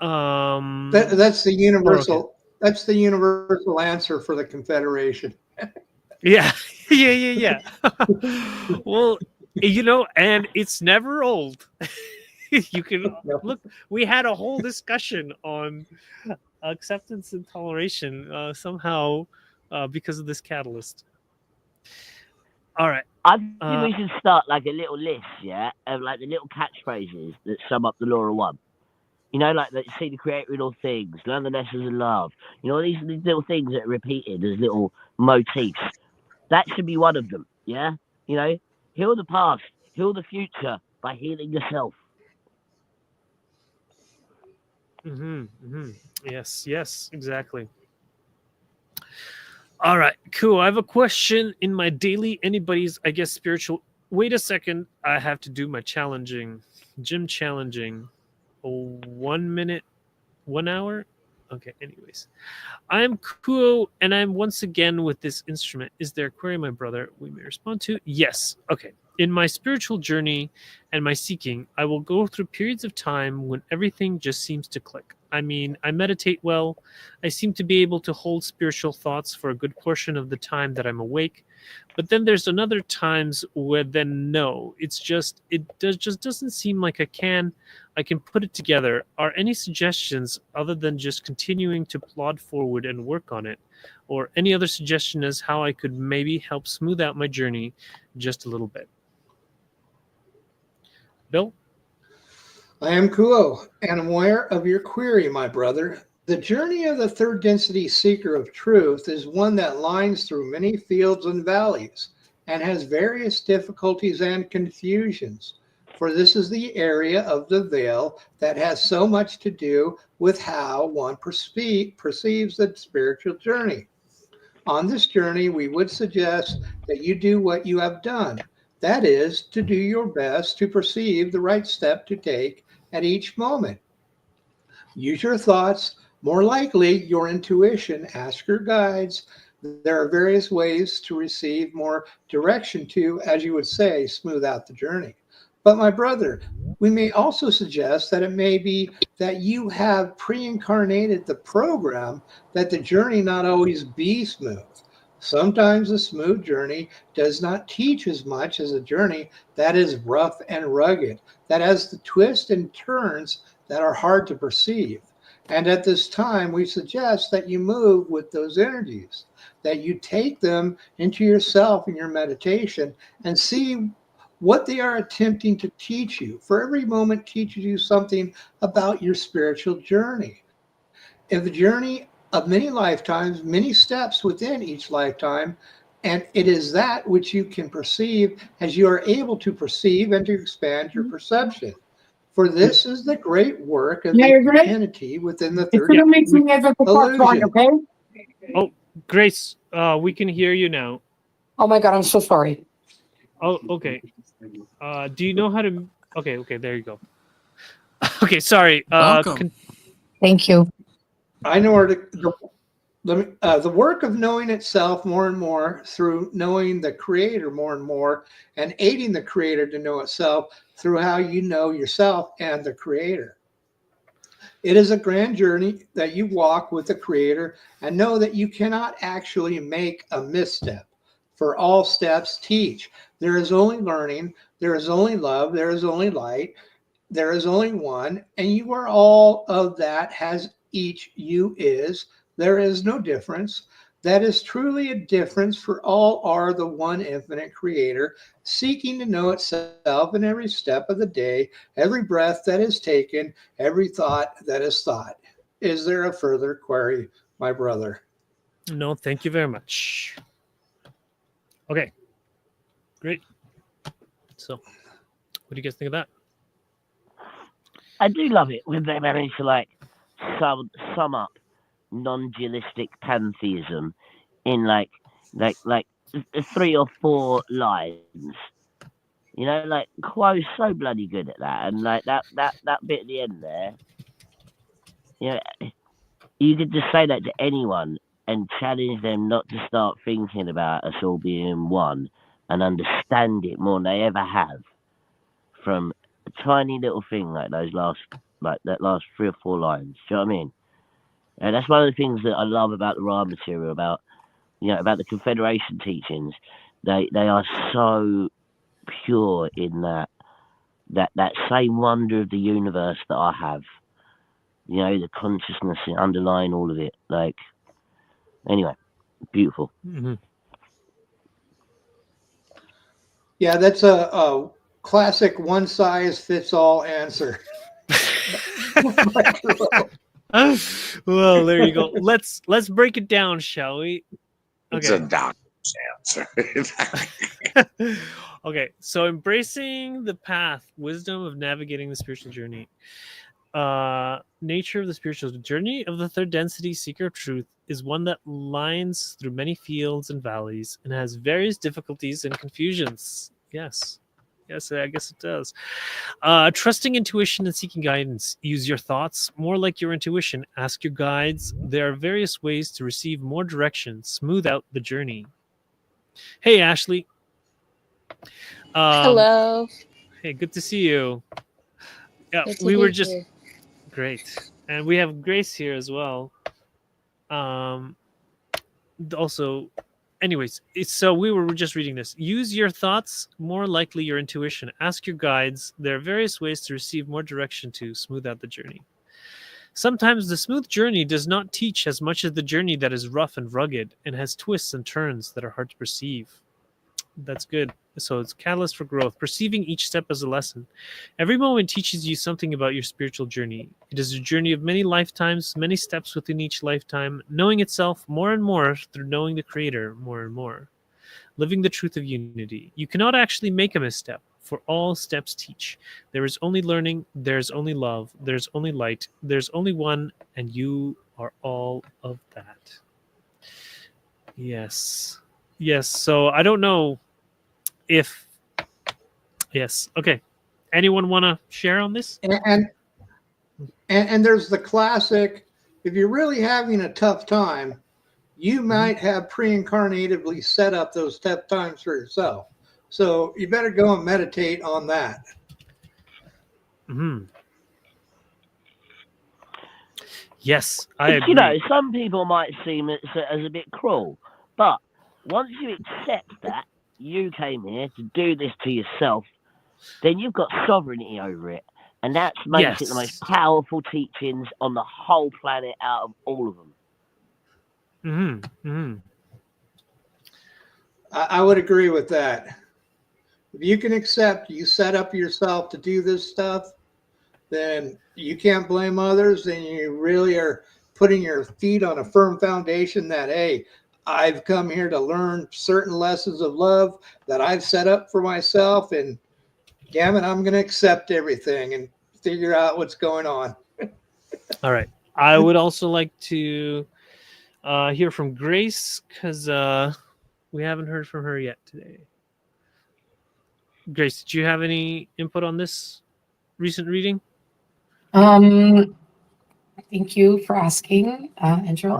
That's the universal. Okay. That's the universal answer for the Confederation. Yeah. Yeah. Well, you know, and it's never old. You can look. We had a whole discussion on acceptance and toleration somehow because of this catalyst. All right. I think we should start like a little list, yeah, of like the little catchphrases that sum up the law of one. You know, like that, see the creator in all things, learn the lessons of love. You know, these little things that are repeated as little motifs. That should be one of them, yeah? You know, heal the past, heal the future by healing yourself. Yes, exactly. All right, cool. I have a question in my daily anybody's, I guess, spiritual. Wait a second. I have to do my challenging, gym challenging. 1 minute, 1 hour. Okay, anyways. I'm Kuo, and I'm once again with this instrument. Is there a query, my brother, we may respond to? Yes. Okay. In my spiritual journey and my seeking, I will go through periods of time when everything just seems to click. I mean, I meditate well. I seem to be able to hold spiritual thoughts for a good portion of the time that I'm awake. But then there's another times where then no, just doesn't seem like I can put it together. Are any suggestions other than just continuing to plod forward and work on it, or any other suggestion as how I could maybe help smooth out my journey just a little bit? Bill? I am Kuo, and I'm aware of your query, my brother. The journey of the third density seeker of truth is one that lines through many fields and valleys and has various difficulties and confusions. For this is the area of the veil that has so much to do with how one perceives the spiritual journey. On this journey, we would suggest that you do what you have done. That is, to do your best to perceive the right step to take at each moment. Use your thoughts, more likely your intuition, ask your guides. There are various ways to receive more direction to, as you would say, smooth out the journey. But my brother, we may also suggest that it may be that you have pre-incarnated the program that the journey not always be smooth. Sometimes a smooth journey does not teach as much as a journey that is rough and rugged, that has the twists and turns that are hard to perceive. And at this time, we suggest that you move with those energies, that you take them into yourself in your meditation and see what they are attempting to teach you. For every moment teaches you something about your spiritual journey. If the journey of many lifetimes, many steps within each lifetime, and it is that which you can perceive as you are able to perceive and to expand your perception. For this is the great work of the entity within the third illusion. Okay? Oh, Grace, we can hear you now. Oh my God, I'm so sorry. Oh, okay. Do you know how to? Okay, there you go. Okay, sorry. Welcome. Thank you. I know where the work of knowing itself more and more through knowing the creator more and more and aiding the creator to know itself through how you know yourself and the creator. It is a grand journey that you walk with the creator and know that you cannot actually make a misstep. For all steps teach. There is only learning, there is only love, there is only light, there is only one, and you are all of that as each you is. There is no difference. That is truly a difference, for all are the one infinite creator, seeking to know itself in every step of the day, every breath that is taken, every thought that is thought. Is there a further query, my brother? No, thank you very much. Okay, great. So, what do you guys think of that? I do love it when they manage to like sum up non-dualistic pantheism in like 3 or 4 lines. You know, like Quo's so bloody good at that, and like that bit at the end there. You know, you could just say that to anyone and challenge them not to start thinking about us all being one and understand it more than they ever have from a tiny little thing like that last 3 or 4 lines. Do you know what I mean? And that's one of the things that I love about the Ra material, about the Confederation teachings. They are so pure in that same wonder of the universe that I have. You know, the consciousness underlying all of it. Like, anyway, beautiful. Mm-hmm. Yeah, that's a classic one size fits all answer. Well, there you go. Let's break it down, shall we? It's a doctor's answer. Okay, so embracing the path, wisdom of navigating the spiritual journey. Nature of the spiritual journey of the third density seeker of truth is one that lines through many fields and valleys and has various difficulties and confusions. Yes. Yes, I guess it does. Trusting intuition and seeking guidance. Use your thoughts more like your intuition. Ask your guides. There are various ways to receive more direction. Smooth out the journey. Hey, Ashley. Hello. Hey, good to see you. Yeah, Good to we be were just here. great, and we have Grace here as well. Also, anyways, so we were just reading this. Use your thoughts more likely your intuition. Ask your guides. There are various ways to receive more direction to smooth out the journey. Sometimes the smooth journey does not teach as much as the journey that is rough and rugged and has twists and turns that are hard to perceive. That's good. So it's catalyst for growth, perceiving each step as a lesson. Every moment teaches you something about your spiritual journey. It is a journey of many lifetimes, many steps within each lifetime, knowing itself more and more through knowing the Creator more and more. Living the truth of unity. You cannot actually make a misstep, for all steps teach. There is only learning, there's only love, there's only light, there's only one, and you are all of that. Yes. Yes, so I don't know if... Yes, okay. Anyone want to share on this? And there's the classic, if you're really having a tough time, you might have pre-incarnatively set up those tough times for yourself. So you better go and meditate on that. Yes, I agree. You know, some people might seem as a bit cruel, but once you accept that you came here to do this to yourself, then you've got sovereignty over it. And that makes it the most powerful teachings on the whole planet out of all of them. I would agree with that. If you can accept you set up yourself to do this stuff, then you can't blame others, and you really are putting your feet on a firm foundation that, hey, I've come here to learn certain lessons of love that I've set up for myself, and damn it, I'm going to accept everything and figure out what's going on. All right. I would also like to hear from Grace, because we haven't heard from her yet today. Grace, did you have any input on this recent reading? Thank you for asking, Andrew.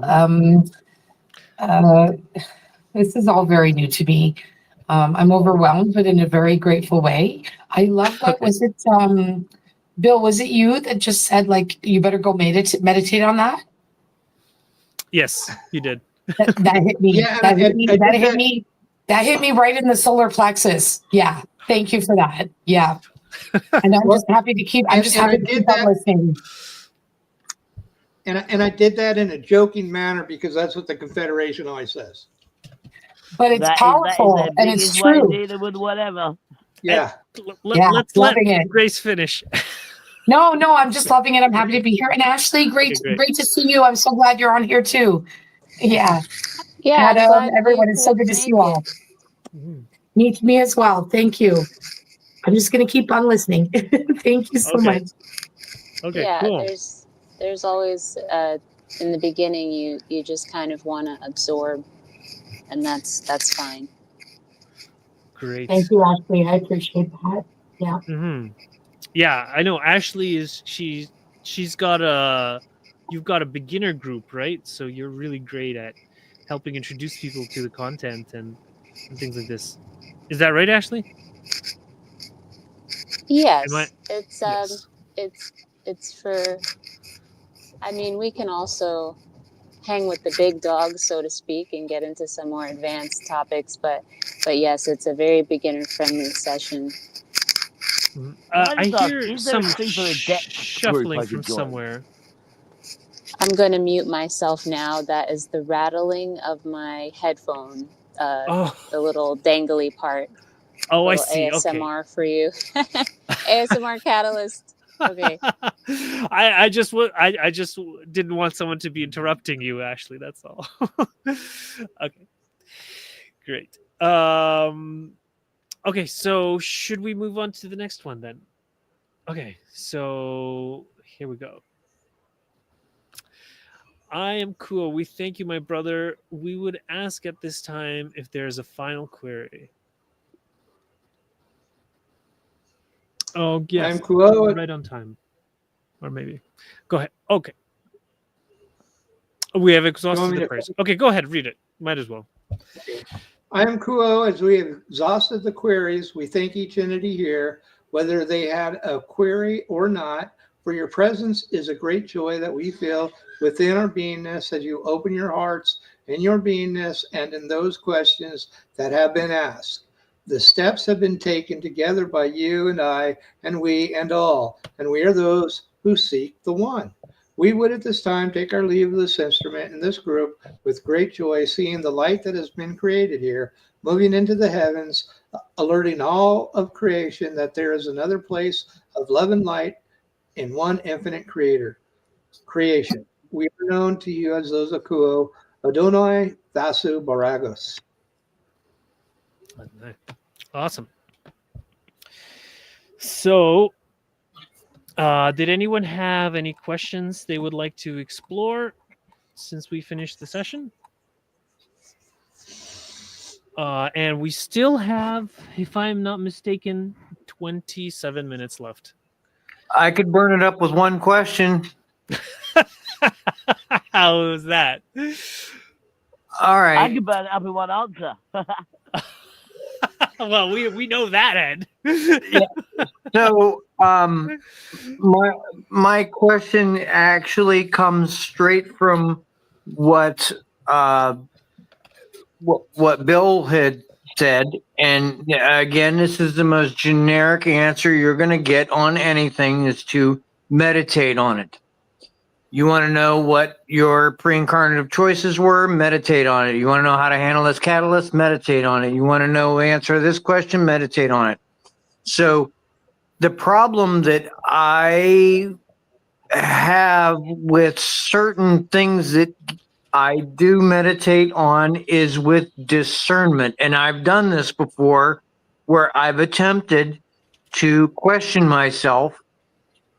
This is all very new to me. I'm overwhelmed, but in a very grateful way. I love that. Okay. Was it Bill? Was it you that just said like you better go meditate on that? Yes, you did. That hit me. Yeah, that hit me. That hit me right in the solar plexus. Yeah. Thank you for that. Yeah. And I'm just happy to keep. I'm just happy to keep on listening. And I did that in a joking manner because that's what the Confederation always says. But it's powerful and it's true. With whatever. Yeah. Let's let Grace finish. No, I'm just loving it. I'm happy to be here. And Ashley, great to see you. I'm so glad you're on here too. Yeah. Yeah. Adam, everyone, it's so good to see you all. Me as well. Thank you. I'm just going to keep on listening. Thank you so much. Okay, yeah, cool. There's always, in the beginning, you just kind of want to absorb, and that's fine. Great. Thank you, Ashley. I appreciate that. Yeah. Yeah, I know Ashley is, she's got you've got a beginner group, right? So you're really great at helping introduce people to the content and things like this. Is that right, Ashley? Yes. It's for, I mean, we can also hang with the big dogs, so to speak, and get into some more advanced topics, but yes, it's a very beginner friendly session. I hear some shuffling from somewhere. I'm going to mute myself now. That is the rattling of my headphone, the little dangly part. Oh, I see. ASMR for you. ASMR catalyst. Okay. I just didn't want someone to be interrupting you, Ashley. That's all. Okay. Great. Okay, so should we move on to the next one then? Okay, so here we go. I am cool. We thank you, my brother. We would ask at this time if there is a final query. Oh, yes. I'm Kuo. Right on time. Or maybe. Go ahead. Okay. We have exhausted the prayers. Okay, go ahead. Read it. Might as well. I am Kuo. As we have exhausted the queries, we thank each entity here, whether they had a query or not, for your presence is a great joy that we feel within our beingness as you open your hearts in your beingness and in those questions that have been asked. The steps have been taken together by you and I and we and all, and we are those who seek the one. We would at this time take our leave of this instrument and this group with great joy, seeing the light that has been created here, moving into the heavens, alerting all of creation that there is another place of love and light in one infinite creation. We are known to you as those of Kuo, Adonai Thasu Baragos. Awesome. So, did anyone have any questions they would like to explore since we finished the session? And we still have, if I'm not mistaken, 27 minutes left. I could burn it up with one question. How was that? All right. I can burn it up in one answer. Well, we know that, Ed. Yeah. So, my question actually comes straight from what Bill had said, and again, this is the most generic answer you're going to get on anything: is to meditate on it. You want to know what your pre-incarnative choices were? Meditate on it. You want to know how to handle this catalyst? Meditate on it. You want to know the answer to this question? Meditate on it. So the problem that I have with certain things that I do meditate on is with discernment. And I've done this before where I've attempted to question myself.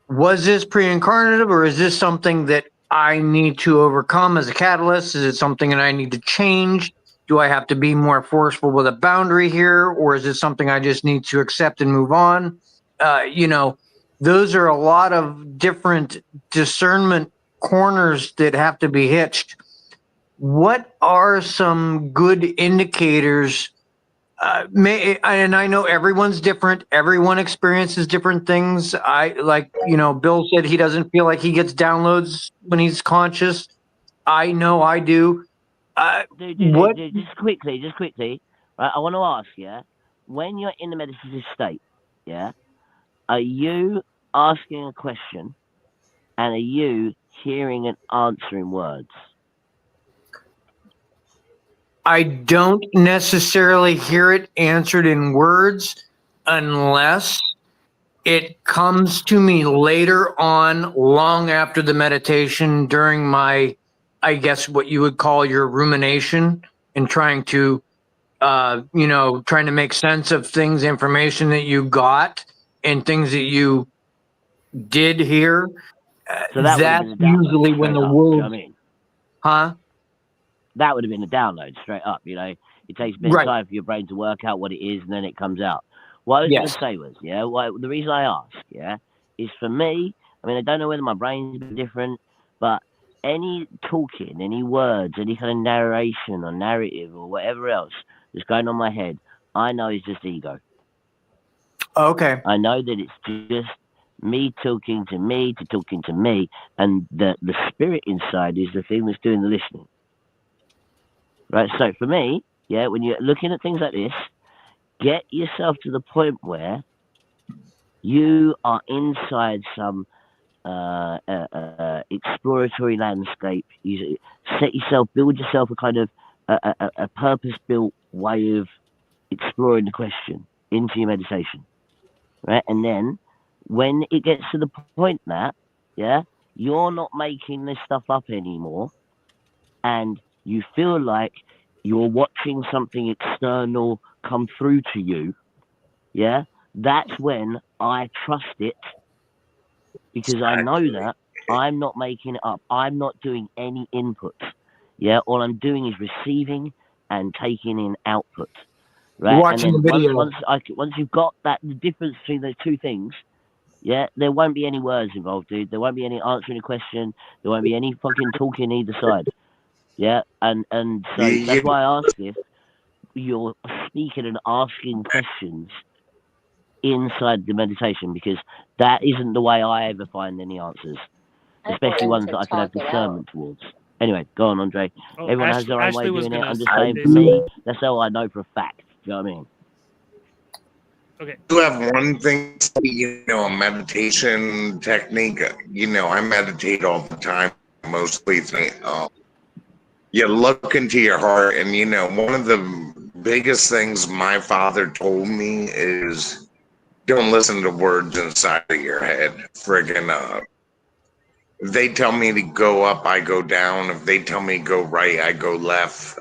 Was this pre-incarnative, or is this something that I need to overcome as a catalyst? Is it something that I need to change? Do I have to be more forceful with a boundary here, or is it something I just need to accept and move on? Those are a lot of different discernment corners that have to be hitched. What are some good indicators? And I know everyone's different. Everyone experiences different things. Bill said he doesn't feel like he gets downloads when he's conscious. I know I do. Just quickly. Right, I want to ask, when you're in the meditative state, are you asking a question and are you hearing and answering words? I don't necessarily hear it answered in words unless it comes to me later on, long after the meditation, during my, I guess what you would call your rumination, and trying to make sense of things, information that you got and things that you did hear. So that's usually when the world, you know what I mean? Huh? That would have been a download straight up. It takes a bit of time for your brain to work out what it is, and then it comes out. What I was going to say was, the reason I asked, is for me. I mean, I don't know whether my brain's different, but any talking, any words, any kind of narration or narrative or whatever else that's going on in my head, I know is just ego. Okay. I know that it's just me talking to me, and the spirit inside is the thing that's doing the listening. Right, so for me, when you're looking at things like this, get yourself to the point where you are inside some exploratory landscape. You build yourself a kind of a purpose-built way of exploring the question into your meditation, right? And then when it gets to the point that, you're not making this stuff up anymore, and you feel like you're watching something external come through to you, that's when I trust it, because I know that I'm not making it up. I'm not doing any input. All I'm doing is receiving and taking in output. Right? Watching and then the video. once you've got that, the difference between those two things, Yeah, there won't be any words involved, dude. There won't be any answering a question. There won't be any fucking talking either side. Yeah, and so You, that's why I asked if you're speaking and asking questions inside the meditation, because that isn't the way I ever find any answers, I especially tend ones to that I can have talk it out. discernment towards. Anyway, go on, Andre. Oh, Everyone has their own way Ashley of was doing it. gonna I'm just say saying, for me, something. that's how I know for a fact. Do you know what I mean? Okay. you have one thing, a meditation technique. I meditate all the time, mostly. You look into your heart, and one of the biggest things my father told me is don't listen to words inside of your head. Friggin' if they tell me to go up, I go down. If they tell me to go right, I go left.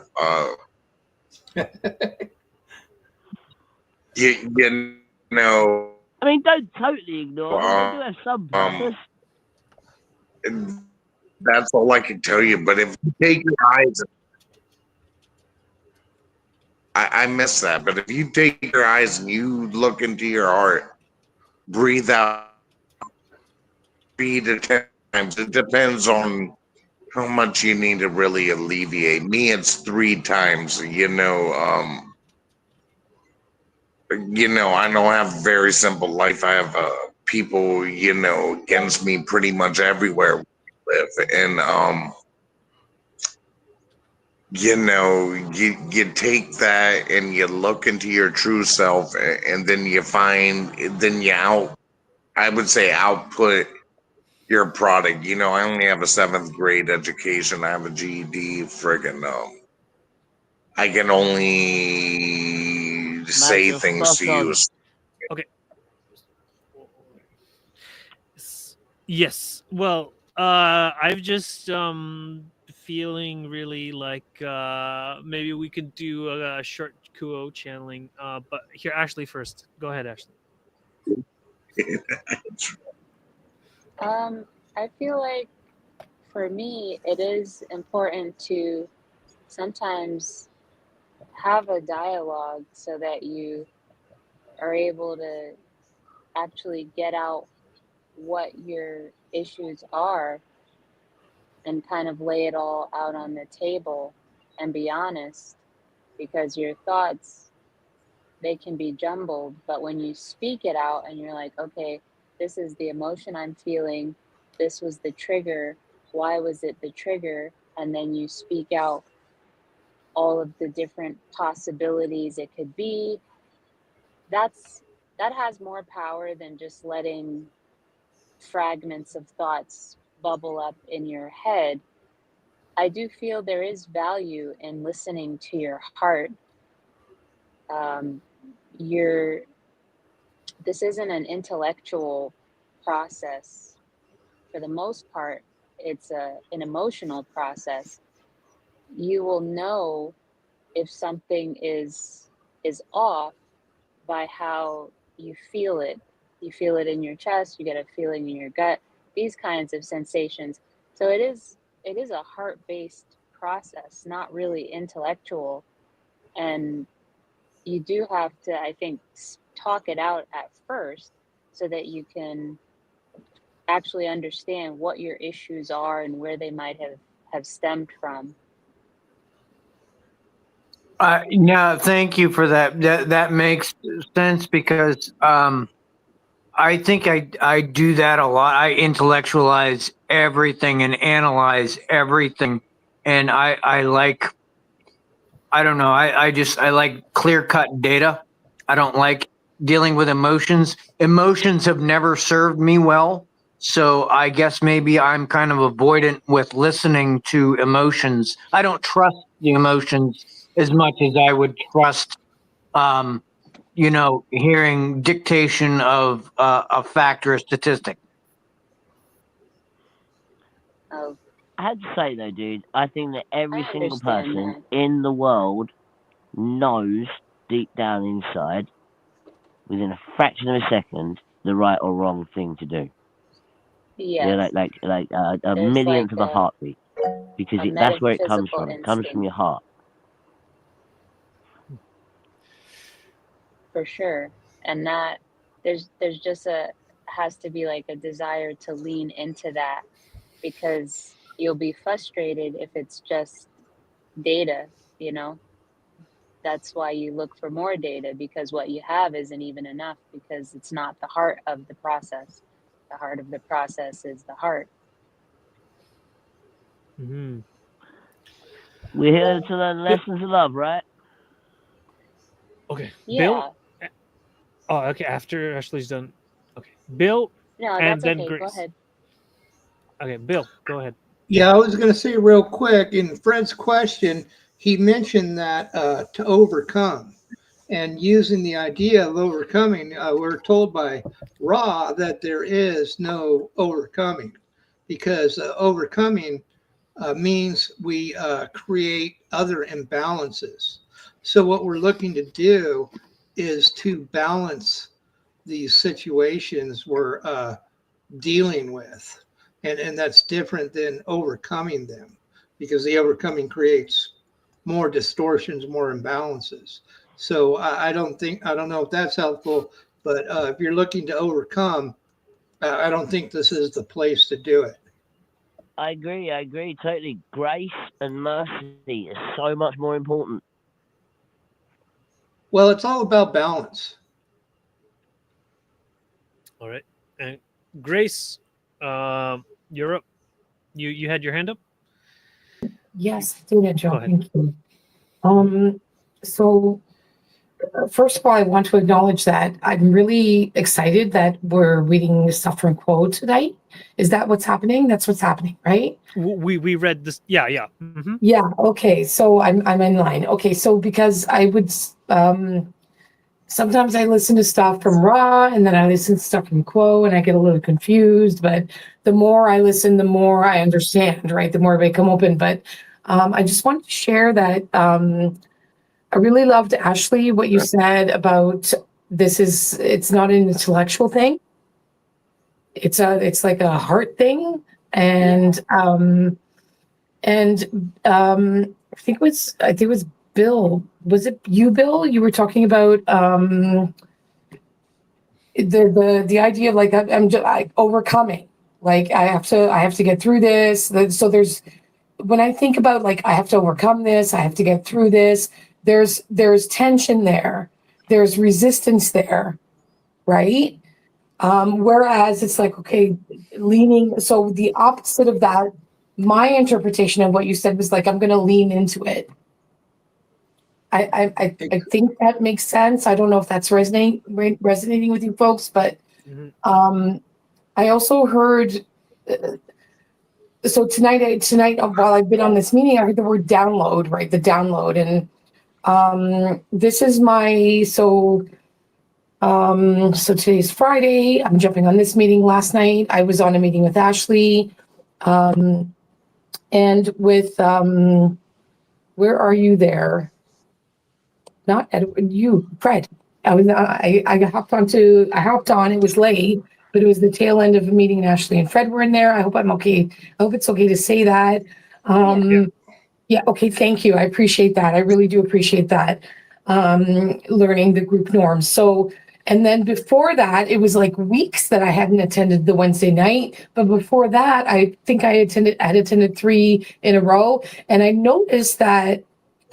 You know, I mean, don't totally ignore them. They do have some purpose. that's all I can tell you. But if you take your eyes, I miss that. But if you take your eyes and you look into your heart, breathe out 3 to 10 times. It depends on how much you need to really alleviate. Me, it's 3 times. I don't have a very simple life. I have people, against me pretty much everywhere we live, and you take that and you look into your true self, and then you find, then I would say output your product. I only have a 7th grade education. I have a GED. Friggin' I can only say you're things spot to you. on. Okay. Yes. Well, I've just feeling really like maybe we could do a short Kuo channeling. But here, Ashley first. Go ahead, Ashley. I feel like for me, it is important to sometimes have a dialogue so that you are able to actually get out what your issues are and kind of lay it all out on the table and be honest, because your thoughts, they can be jumbled, but when you speak it out and you're like, okay, this is the emotion I'm feeling, this was the trigger, why was it the trigger, and then you speak out all of the different possibilities it could be, that has more power than just letting fragments of thoughts bubble up in your head. I do feel there is value in listening to your heart. This isn't an intellectual process. For the most part, it's an emotional process. You will know if something is off by how you feel it. You feel it in your chest, you get a feeling in your gut, these kinds of sensations. So it is a heart-based process, not really intellectual. And you do have to, I think, talk it out at first so that you can actually understand what your issues are and where they might have stemmed from. No, thank you for that. That makes sense because I think I do that a lot. I intellectualize everything and analyze everything, and I like, I don't know. I like clear cut data. I don't like dealing with emotions. Emotions have never served me well. So I guess maybe I'm kind of avoidant with listening to emotions. I don't trust the emotions as much as I would trust, um, hearing dictation of a fact or a statistic. Oh, I had to say though, dude, I think that every I single understand person that. in the world knows deep down inside, within a fraction of a second, the right or wrong thing to do. Yeah, Yes, like a there's like millionth of a heartbeat, because a that's where it comes metaphysical from. It comes from instinct your heart. for sure. And that there's just has to be like a desire to lean into that, because you'll be frustrated if it's just data, you know. That's why you look for more data, because what you have isn't even enough, because it's not the heart of the process. The heart of the process is the heart. Mm-hmm. We're here to learn lessons of love, right? Okay, Yeah. Bill. Oh, okay. After Ashley's done. Okay, Bill, No, and that's then okay. Go Grace. ahead. Okay, Bill, go ahead. Yeah, I was going to say real quick in Fred's question, he mentioned that to overcome and using the idea of overcoming, we're told by Ra that there is no overcoming, because overcoming means we create other imbalances. So what we're looking to do is to balance these situations we're dealing with. And that's different than overcoming them, because the overcoming creates more distortions, more imbalances. So I don't know if that's helpful, but if you're looking to overcome, I don't think this is the place to do it. I agree totally. Grace and mercy is so much more important. Well, it's all about balance. All right, and Grace, you're up. You had your hand up. Yes, I did, Go Joe. ahead. Thank you. So first of all, I want to acknowledge that I'm really excited that we're reading stuff from Quo tonight. Is that what's happening? That's what's happening, right? We read this. Yeah, yeah. Mm-hmm. Yeah. Okay. So I'm in line. Okay. So because I would sometimes I listen to stuff from Ra and then I listen to stuff from Quo and I get a little confused. But the more I listen, the more I understand. Right. The more I become open. But I just wanted to share that. I really loved, Ashley, what you said about it's not an intellectual thing. It's like a heart thing. And I think it was Bill. Was it you, Bill? You were talking about the idea of like I'm just like overcoming. Like I have to get through this. So there's, when I think about like I have to overcome this, I have to get through this, there's tension there, there's resistance there, right? Whereas it's like, okay, leaning, so the opposite of that, my interpretation of what you said was like, I'm gonna lean into it. I think that makes sense. I don't know if that's resonating with you folks, but Mm-hmm. I also heard, so tonight while I've been on this meeting, I heard the word download, right? The download. And this is so today's Friday. I'm jumping on this meeting. Last night I was on a meeting with Ashley, and with where are you there? Not Edward, you, Fred. I hopped on. It was late, but it was the tail end of a meeting. Ashley and Fred were in there. I hope I'm okay. I hope it's okay to say that. Yeah. Okay. Thank you. I appreciate that. I really do appreciate that. Learning the group norms. So, and then before that, it was like weeks that I hadn't attended the Wednesday night. But before that, I think I had attended 3 in a row. And I noticed that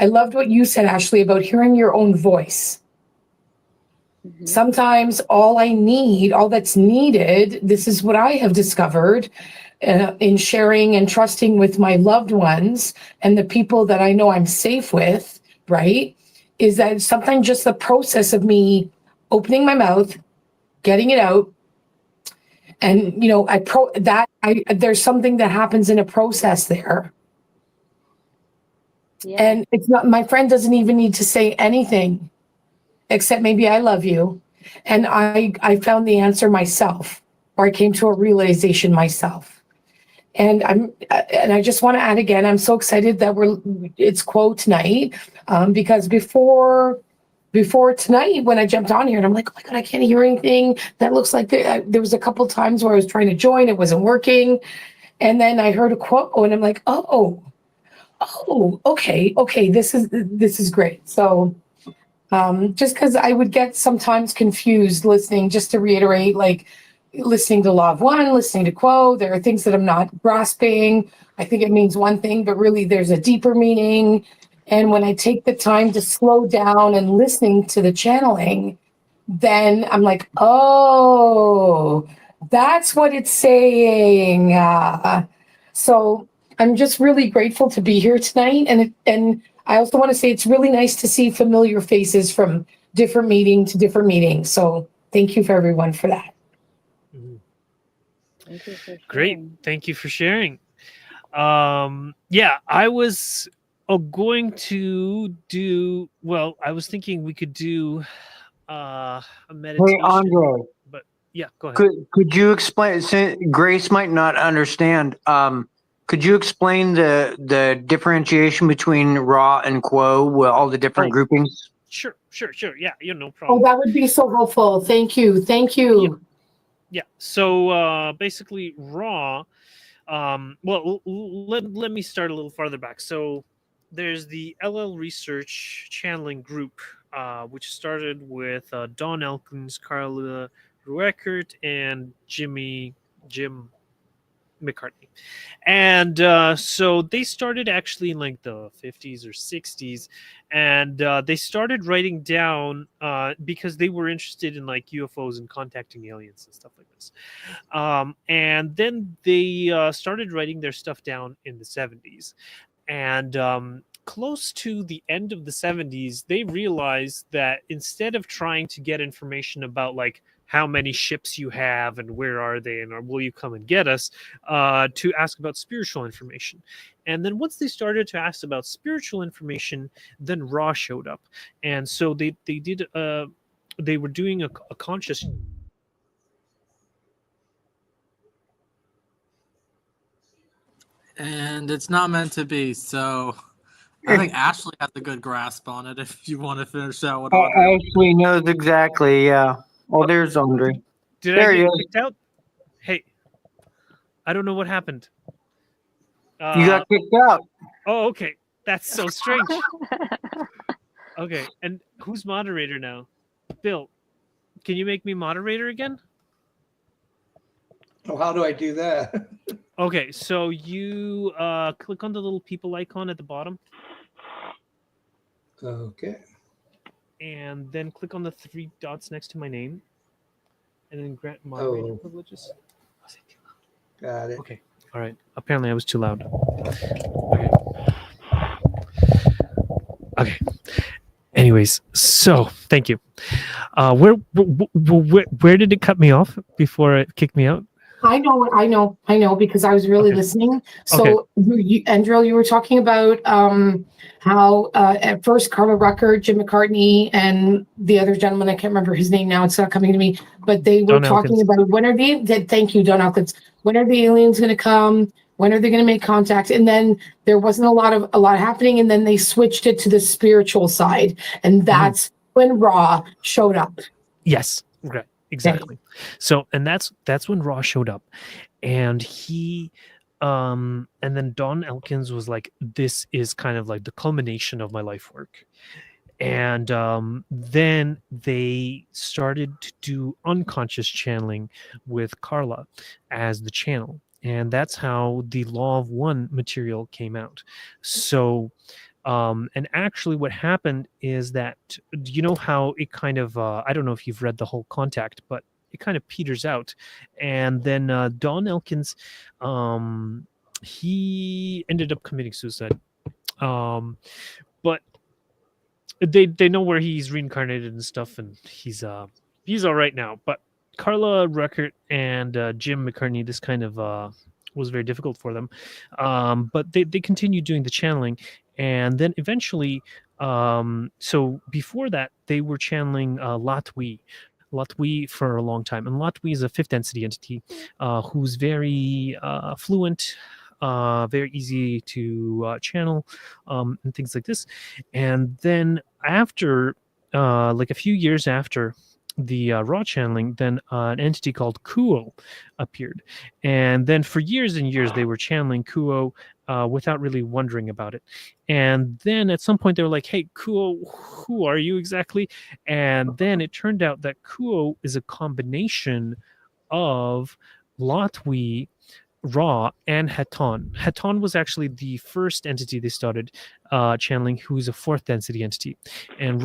I loved what you said, Ashley, about hearing your own voice. Mm-hmm. Sometimes all that's needed, this is what I have discovered in sharing and trusting with my loved ones and the people that I know I'm safe with, right? Is that sometimes just the process of me opening my mouth, getting it out. And, there's something that happens in a process there. Yeah. And it's not, my friend doesn't even need to say anything except maybe I love you. And I found the answer myself, or I came to a realization myself. And I just want to add again, I'm so excited that it's Quo tonight, because before tonight, when I jumped on here and I'm like, oh my God, I can't hear anything. That looks like there was a couple times where I was trying to join, it wasn't working. And then I heard a quote and I'm like, oh, okay. This is great. So, just because I would get sometimes confused listening, just to reiterate, like listening to Law of One, listening to Quo. There are things that I'm not grasping. I think it means one thing, but really there's a deeper meaning. And when I take the time to slow down and listening to the channeling, then I'm like, oh, that's what it's saying. So I'm just really grateful to be here tonight. And I also want to say it's really nice to see familiar faces from different meeting to different meeting. So thank you for everyone for that. Thank you for Great. sharing. Thank you for sharing. Yeah, I was going to do, well, I was thinking we could do a meditation. Hey, Andrii, But yeah, go ahead. could you explain? Since Grace might not understand. Could you explain the differentiation between Ra and Quo with all the different Oh. groupings? Sure. Yeah, no Oh, problem. that would be so helpful. Thank you. Yeah. So basically, Ra. Well, let me start a little farther back. So there's the LL Research channeling group, which started with Don Elkins, Carla Rueckert, and Jim McCartney. And so they started actually in like the 50s or 60s, and they started writing down because they were interested in like UFOs and contacting aliens and stuff like this. And then they started writing their stuff down in the 70s. And close to the end of the 70s, they realized that instead of trying to get information about like how many ships you have and where are they and will you come and get us, to ask about spiritual information. And then once they started to ask about spiritual information, then Ra showed up. And so they did they were doing a conscious. And it's not meant to be, so I think Ashley has a good grasp on it if you want to finish out what Andrii. Ashley knows exactly. Yeah. Oh, there's Andrii. Did There I he get is. kicked out? Hey, I don't know what happened. You got kicked out. Oh, okay. That's so strange. Okay, and who's moderator now? Bill, can you make me moderator again? Oh, how do I do that? Okay, so you click on the little people icon at the bottom, Okay. and then click on the three dots next to my name, and then grant moderator Oh. privileges. Got it. Okay, all right. Apparently, I was too loud. Okay. Okay. Anyways, so thank you. Where did it cut me off before it kicked me out? I know, because I was really Okay. listening. So, Andrew, you were talking about how at first Carla Rucker, Jim McCartney, and the other gentleman, I can't remember his name now, it's not coming to me, but they were Don talking Elkins. about thank you, Don Elkins. When are the aliens going to come? When are they going to make contact? And then there wasn't a lot happening, and then they switched it to the spiritual side, and that's when Ra showed up. Yes, right, exactly. So, and that's when Ra showed up, and he, and then Don Elkins was like, "This is kind of like the culmination of my life work." And then they started to do unconscious channeling with Carla as the channel, and that's how the Law of One material came out. So and actually what happened is that, you know how it kind of I don't know if you've read the whole Contact, but it kind of peters out. And then Don Elkins, he ended up committing suicide. But they know where he's reincarnated and stuff, and he's all right now. But Carla Rueckert and Jim McCartney, this kind of was very difficult for them. But they continued doing the channeling, and then eventually, so before that, they were channeling Latwi for a long time. And Latwi is a fifth density entity who's very fluent, very easy to channel, and things like this. And then after, like a few years after the raw channeling, then an entity called Kuo appeared. And then for years and years, they were channeling Kuo without really wondering about it. And then at some point, they were like, "Hey, Kuo, who are you exactly?" And then it turned out that Kuo is a combination of Lotwi, Ra, and Haton. Haton was actually the first entity they started channeling, who's a fourth density entity. And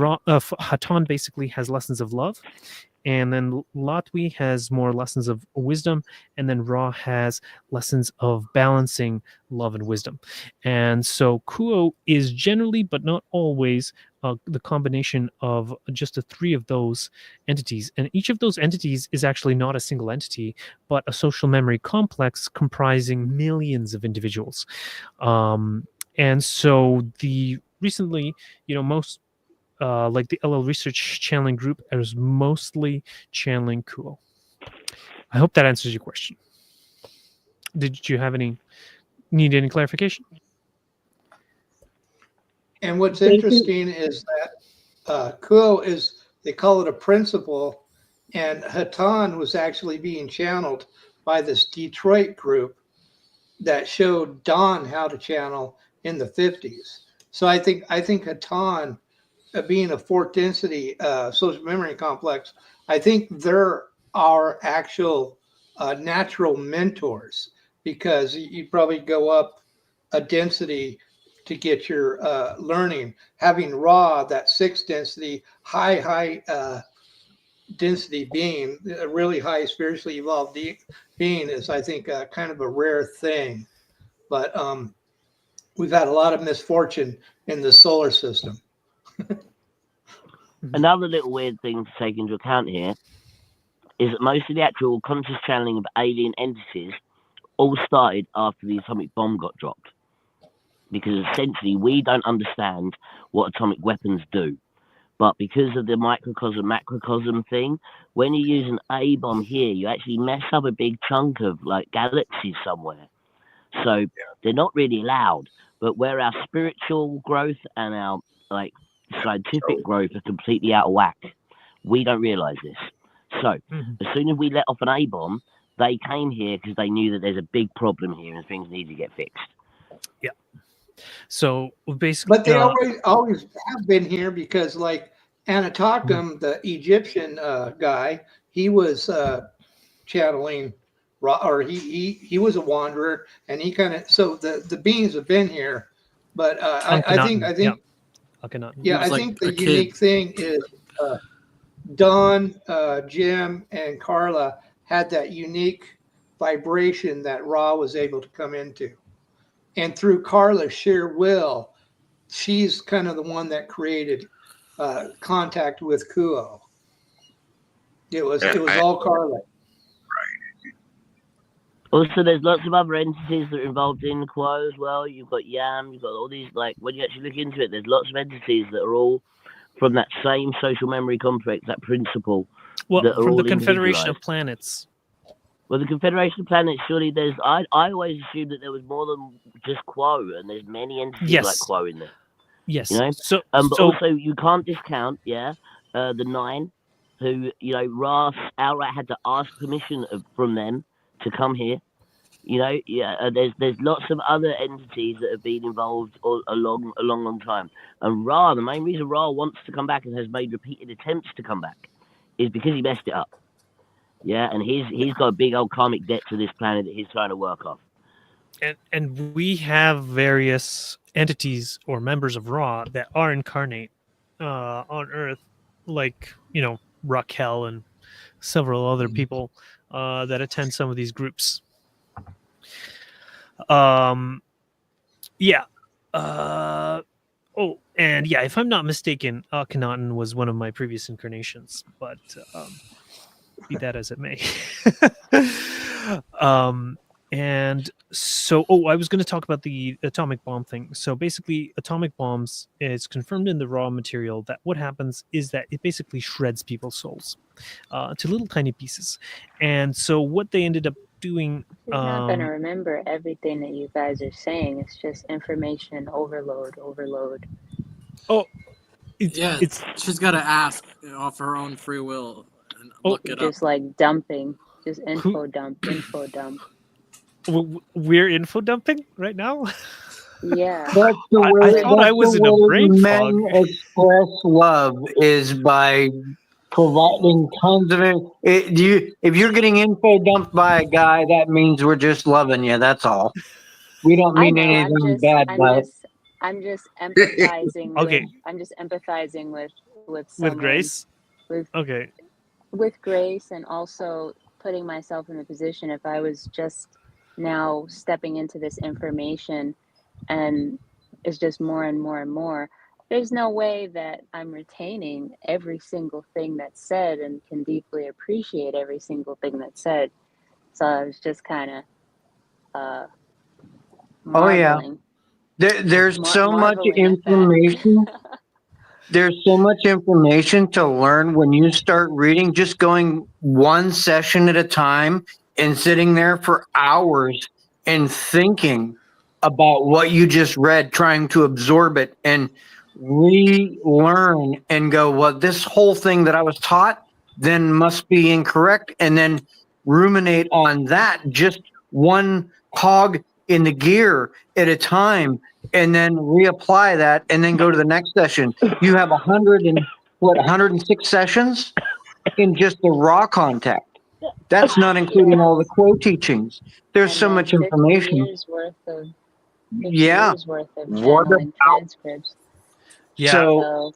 Haton basically has lessons of love. And then Lotwi has more lessons of wisdom, and then Ra has lessons of balancing love and wisdom. And so Kuo is generally, but not always, the combination of just the three of those entities. And each of those entities is actually not a single entity, but a social memory complex comprising millions of individuals. And so the recently, most like the LL Research channeling group is mostly channeling Kuo. I hope that answers your question. Did you need any clarification? And what's interesting is that Kuo is, they call it a principle, and Haton was actually being channeled by this Detroit group that showed Don how to channel in the 50s. So I think Haton, being a fourth density social memory complex, I think they're our actual natural mentors, because you probably go up a density to get your learning. Having Ra, that sixth density, high density being, a really high spiritually evolved being, is, I think, kind of a rare thing. But we've had a lot of misfortune in the solar system. Another little weird thing to take into account here is that most of the actual conscious channeling of alien entities all started after the atomic bomb got dropped. Because essentially we don't understand what atomic weapons do. But because of the microcosm, macrocosm thing, when you use an A bomb here, you actually mess up a big chunk of like galaxies somewhere. So they're not really allowed. But where our spiritual growth and our like scientific growth are completely out of whack, we don't realize this. So as soon as we let off an A bomb, they came here because they knew that there's a big problem here and things need to get fixed. Yeah. So basically, but they always have been here, because like Anatakum, the Egyptian guy, he was channeling, or he was a wanderer, and he kind of, so the beings have been here. But I think I think the unique thing is Don, Jim, and Carla had that unique vibration that Ra was able to come into. And through Carla's sheer will, she's kind of the one that created contact with Kuo. It was all Carla. Also, there's lots of other entities that are involved in Kuo as well. You've got Yam, you've got all these, like, when you actually look into it, there's lots of entities that are all from that same social memory complex, that principle. Well, from the Confederation of Planets. Well, the Confederation of Planets, surely there's, I always assumed that there was more than just Kuo, and there's many entities like Kuo in there. Yes. You know? But also, you can't discount, the 9, who, Ra outright had to ask permission from them to come here. There's lots of other entities that have been involved a long time. And Ra, the main reason Ra wants to come back and has made repeated attempts to come back is because he messed it up. Yeah, and he's got a big old karmic debt to this planet that he's trying to work off. And we have various entities or members of Ra that are incarnate on Earth, like Raquel and several other people that attend some of these groups. If I'm not mistaken, Akhenaten was one of my previous incarnations, but be that as it may. And so, I was going to talk about the atomic bomb thing. So basically, atomic bombs, is confirmed in the raw material that what happens is that it basically shreds people's souls to little tiny pieces. And so what they ended up doing... You're not going to remember everything that you guys are saying. It's just information overload. Oh, she's got to ask off her own free will and look it up. Just like dumping, just info dump. We're info dumping right now? Yeah. That's the way, I thought I was in a brain fog. Men express love is by providing tons of it. If you're getting info dumped by a guy, that means we're just loving you. That's all. We don't I mean know. anything bad by it. I'm just empathizing Okay. with. I'm just empathizing with With someone Grace? with Okay. with grace, and also putting myself in the position if I was just now stepping into this information and it's just more and more and more. There's no way that I'm retaining every single thing that's said and can deeply appreciate every single thing that's said. So I was just kind of marveling. There's so much Marveling at information. that. There's so much information to learn when you start reading. Just going one session at a time and sitting there for hours and thinking about what you just read, trying to absorb it and relearn and go, well, this whole thing that I was taught then must be incorrect, and then ruminate on that, just one cog in the gear at a time, and then reapply that, and then go to the next session. You have 106 sessions in just the raw contact. That's not including all the quote teachings. There's And so then much 50 information. years worth of 50 Yeah. years worth of What channeling transcripts. Yeah. So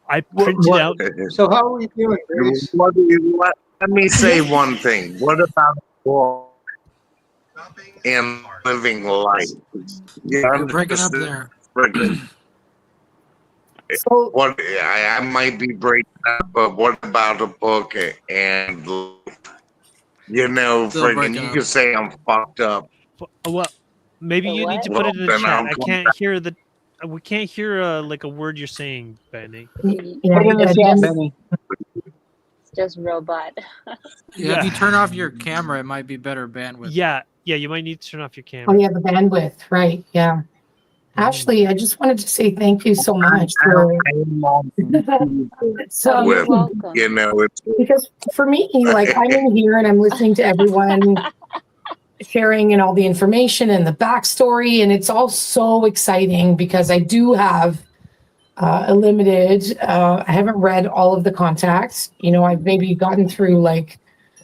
I printed out. So how are we doing, Grace? Let me say one thing. What about walk and living life? You're breaking up there. So What I might be breaking up, but what about a book and Still friggin' breaking you up. can say I'm fucked up. Well, maybe The you need to what? put it in the Well, then chat. I'll I come can't back. hear the. We can't hear like a word you're saying, Benny. Put it in the chat, Benny. it's just robot. Yeah, if you turn off your camera, it might be better bandwidth. Yeah, you might need to turn off your oh camera. yeah, the bandwidth, right? Yeah. Ashley, I just wanted to say thank you so much for Oh, you're With welcome. it's because for me, like I'm in here and I'm listening to everyone sharing and all the information and the backstory, and it's all so exciting because I do have a limited. I haven't read all of the contacts. I've maybe gotten through like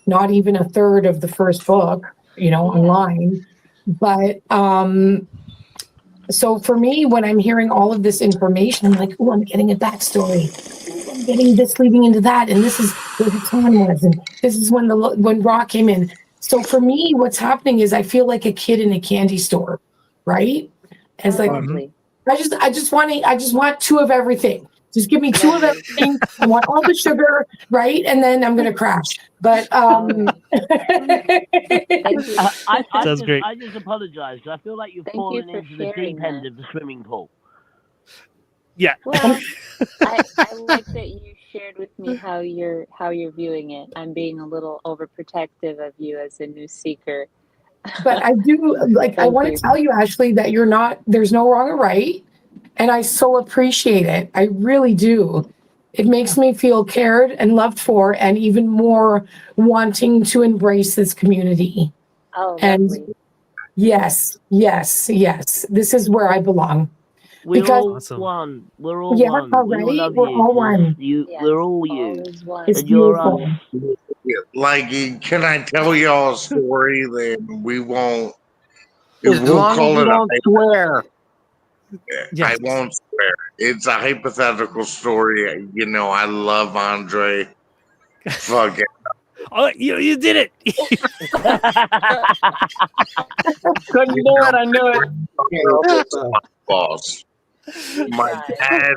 not even a third of the first book. Online, but so for me, when I'm hearing all of this information, I'm like, oh, I'm getting a backstory. Ooh, I'm getting this leading into that, and this is where the time was, and this is when Ra came in. So for me, what's happening is I feel like a kid in a candy store, right? It's like Lovely. I just want two of everything. Just give me two of everything. I want all the sugar, right? And then I'm gonna crash. But Thank you. Sounds great. I just apologize. I feel like you've Thank you fallen for into the sharing deep end that. of the swimming pool. Yeah. Well, I like that you shared with me how you're viewing it. I'm being a little overprotective of you as a new seeker. but I do like I Thank want you. to tell you, Ashley, that there's no wrong or right. And I so appreciate it. I really do. It makes me feel cared and loved for, and even more wanting to embrace this community. Oh, And lovely. yes. This is where I belong. We're Because all Awesome. one. We're all yeah, one. We all right. love We're you. all one. Yes, We're all all you. is one. It's And you're beautiful. us. like, can I tell y'all a story that we won't? As We'll long as call you it don't swear. Yes. I won't swear. It's a hypothetical story. I love Andrii. Fuck it, Oh, you did it. Couldn't do it. I knew it. boss. My Right. dad,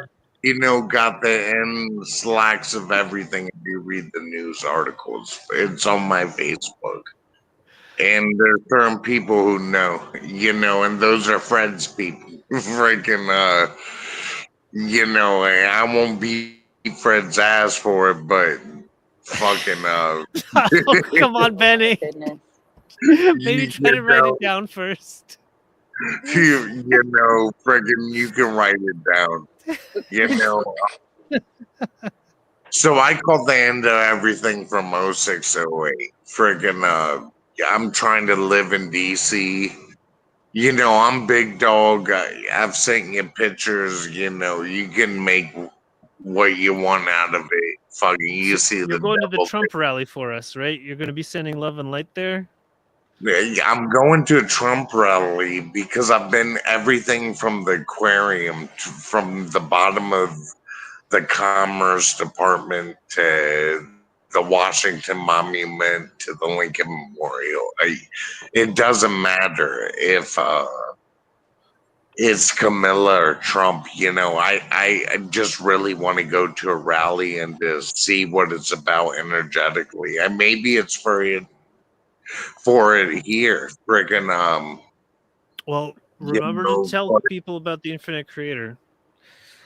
got the end slacks of everything. If you read the news articles, it's on my Facebook. And there's certain people who know, and those are Fred's people. Freaking, I won't beat Fred's ass for it, but fucking, Oh, come on, Benny. Goodness. Maybe try to write it down first. Freaking, you can write it down. So I call the end of everything from 0608. Friggin', I'm trying to live in DC. I'm big dog. I've sent you pictures. You can make what you want out of it. fucking, you see You're the going to the devil. Trump rally for us, right? You're going to be sending love and light there. I'm going to a Trump rally because I've been everything from the aquarium, from the bottom of the Commerce Department to the Washington Monument to the Lincoln Memorial. It doesn't matter if it's Camilla or Trump. I just really want to go to a rally and to see what it's about energetically. And maybe it's for it here. Friggin' Well, remember to tell people about the Infinite Creator.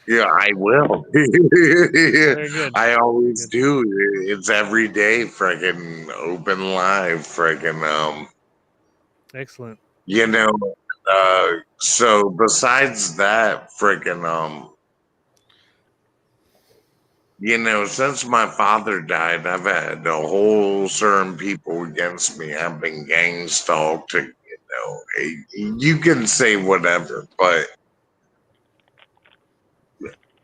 yeah, I will. Very good. I always do. It's every day, friggin' open live, friggin' Excellent. So besides that, friggin' since my father died, I've had a whole certain people against me. I've been gang stalked. You can say whatever, but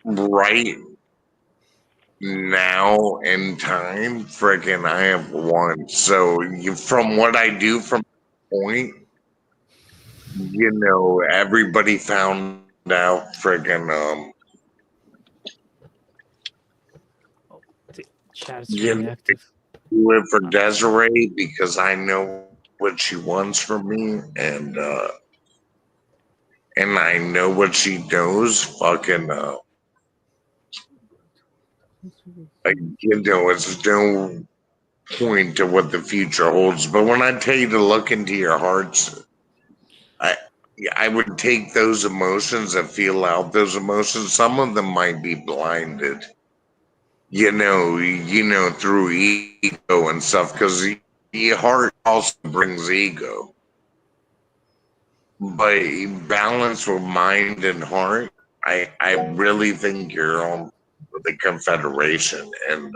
right now in time, friggin' I have won. So from what I do from that point, everybody found out, friggin' Chat is really active. do it for Desiree because I know what she wants from me, and I know what she knows. Fucking, it's no point to what the future holds. But when I tell you to look into your hearts, I would take those emotions and feel out those emotions. Some of them might be blinded, through ego and stuff, because your heart also brings ego. But balance with mind and heart, I really think you're on the Confederation, and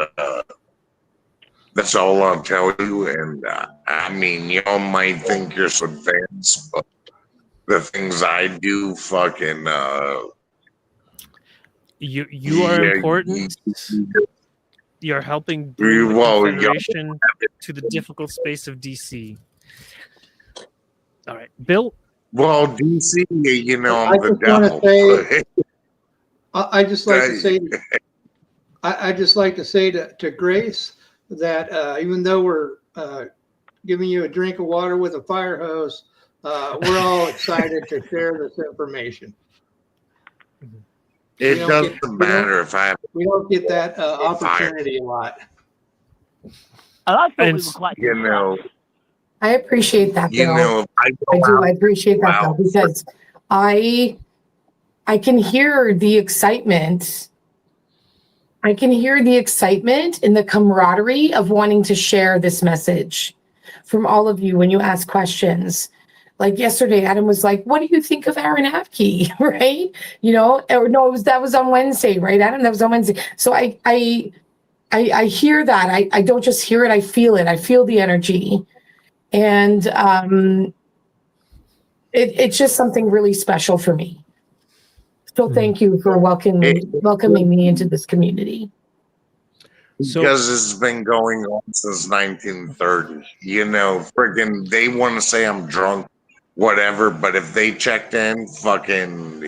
that's all I'll tell you. And I mean, y'all might think you're so advanced, but the things I do, fucking. You are important. You're helping bring the Confederation to the difficult space of DC. All right, Bill. Well, DC, I'm the devil. I just like to say, I just like to say to Grace that even though we're giving you a drink of water with a fire hose, we're all excited to share this information. It doesn't matter if I have. We don't get that opportunity a lot. I thought we were quite. I appreciate that, Bill. I do. I appreciate that, Bill, because I can hear the excitement. I can hear the excitement and the camaraderie of wanting to share this message from all of you when you ask questions. Like yesterday, Adam was like, "What do you think of Aaron Apke?" Right? Or no, that was on Wednesday, right, Adam? That was on Wednesday. So I hear that. I don't just hear it. I feel it. I feel the energy. And it's just something really special for me. So thank you for welcoming me into this community. Because it's been going on since 1930. Friggin' they want to say I'm drunk, whatever, but if they checked in, fucking,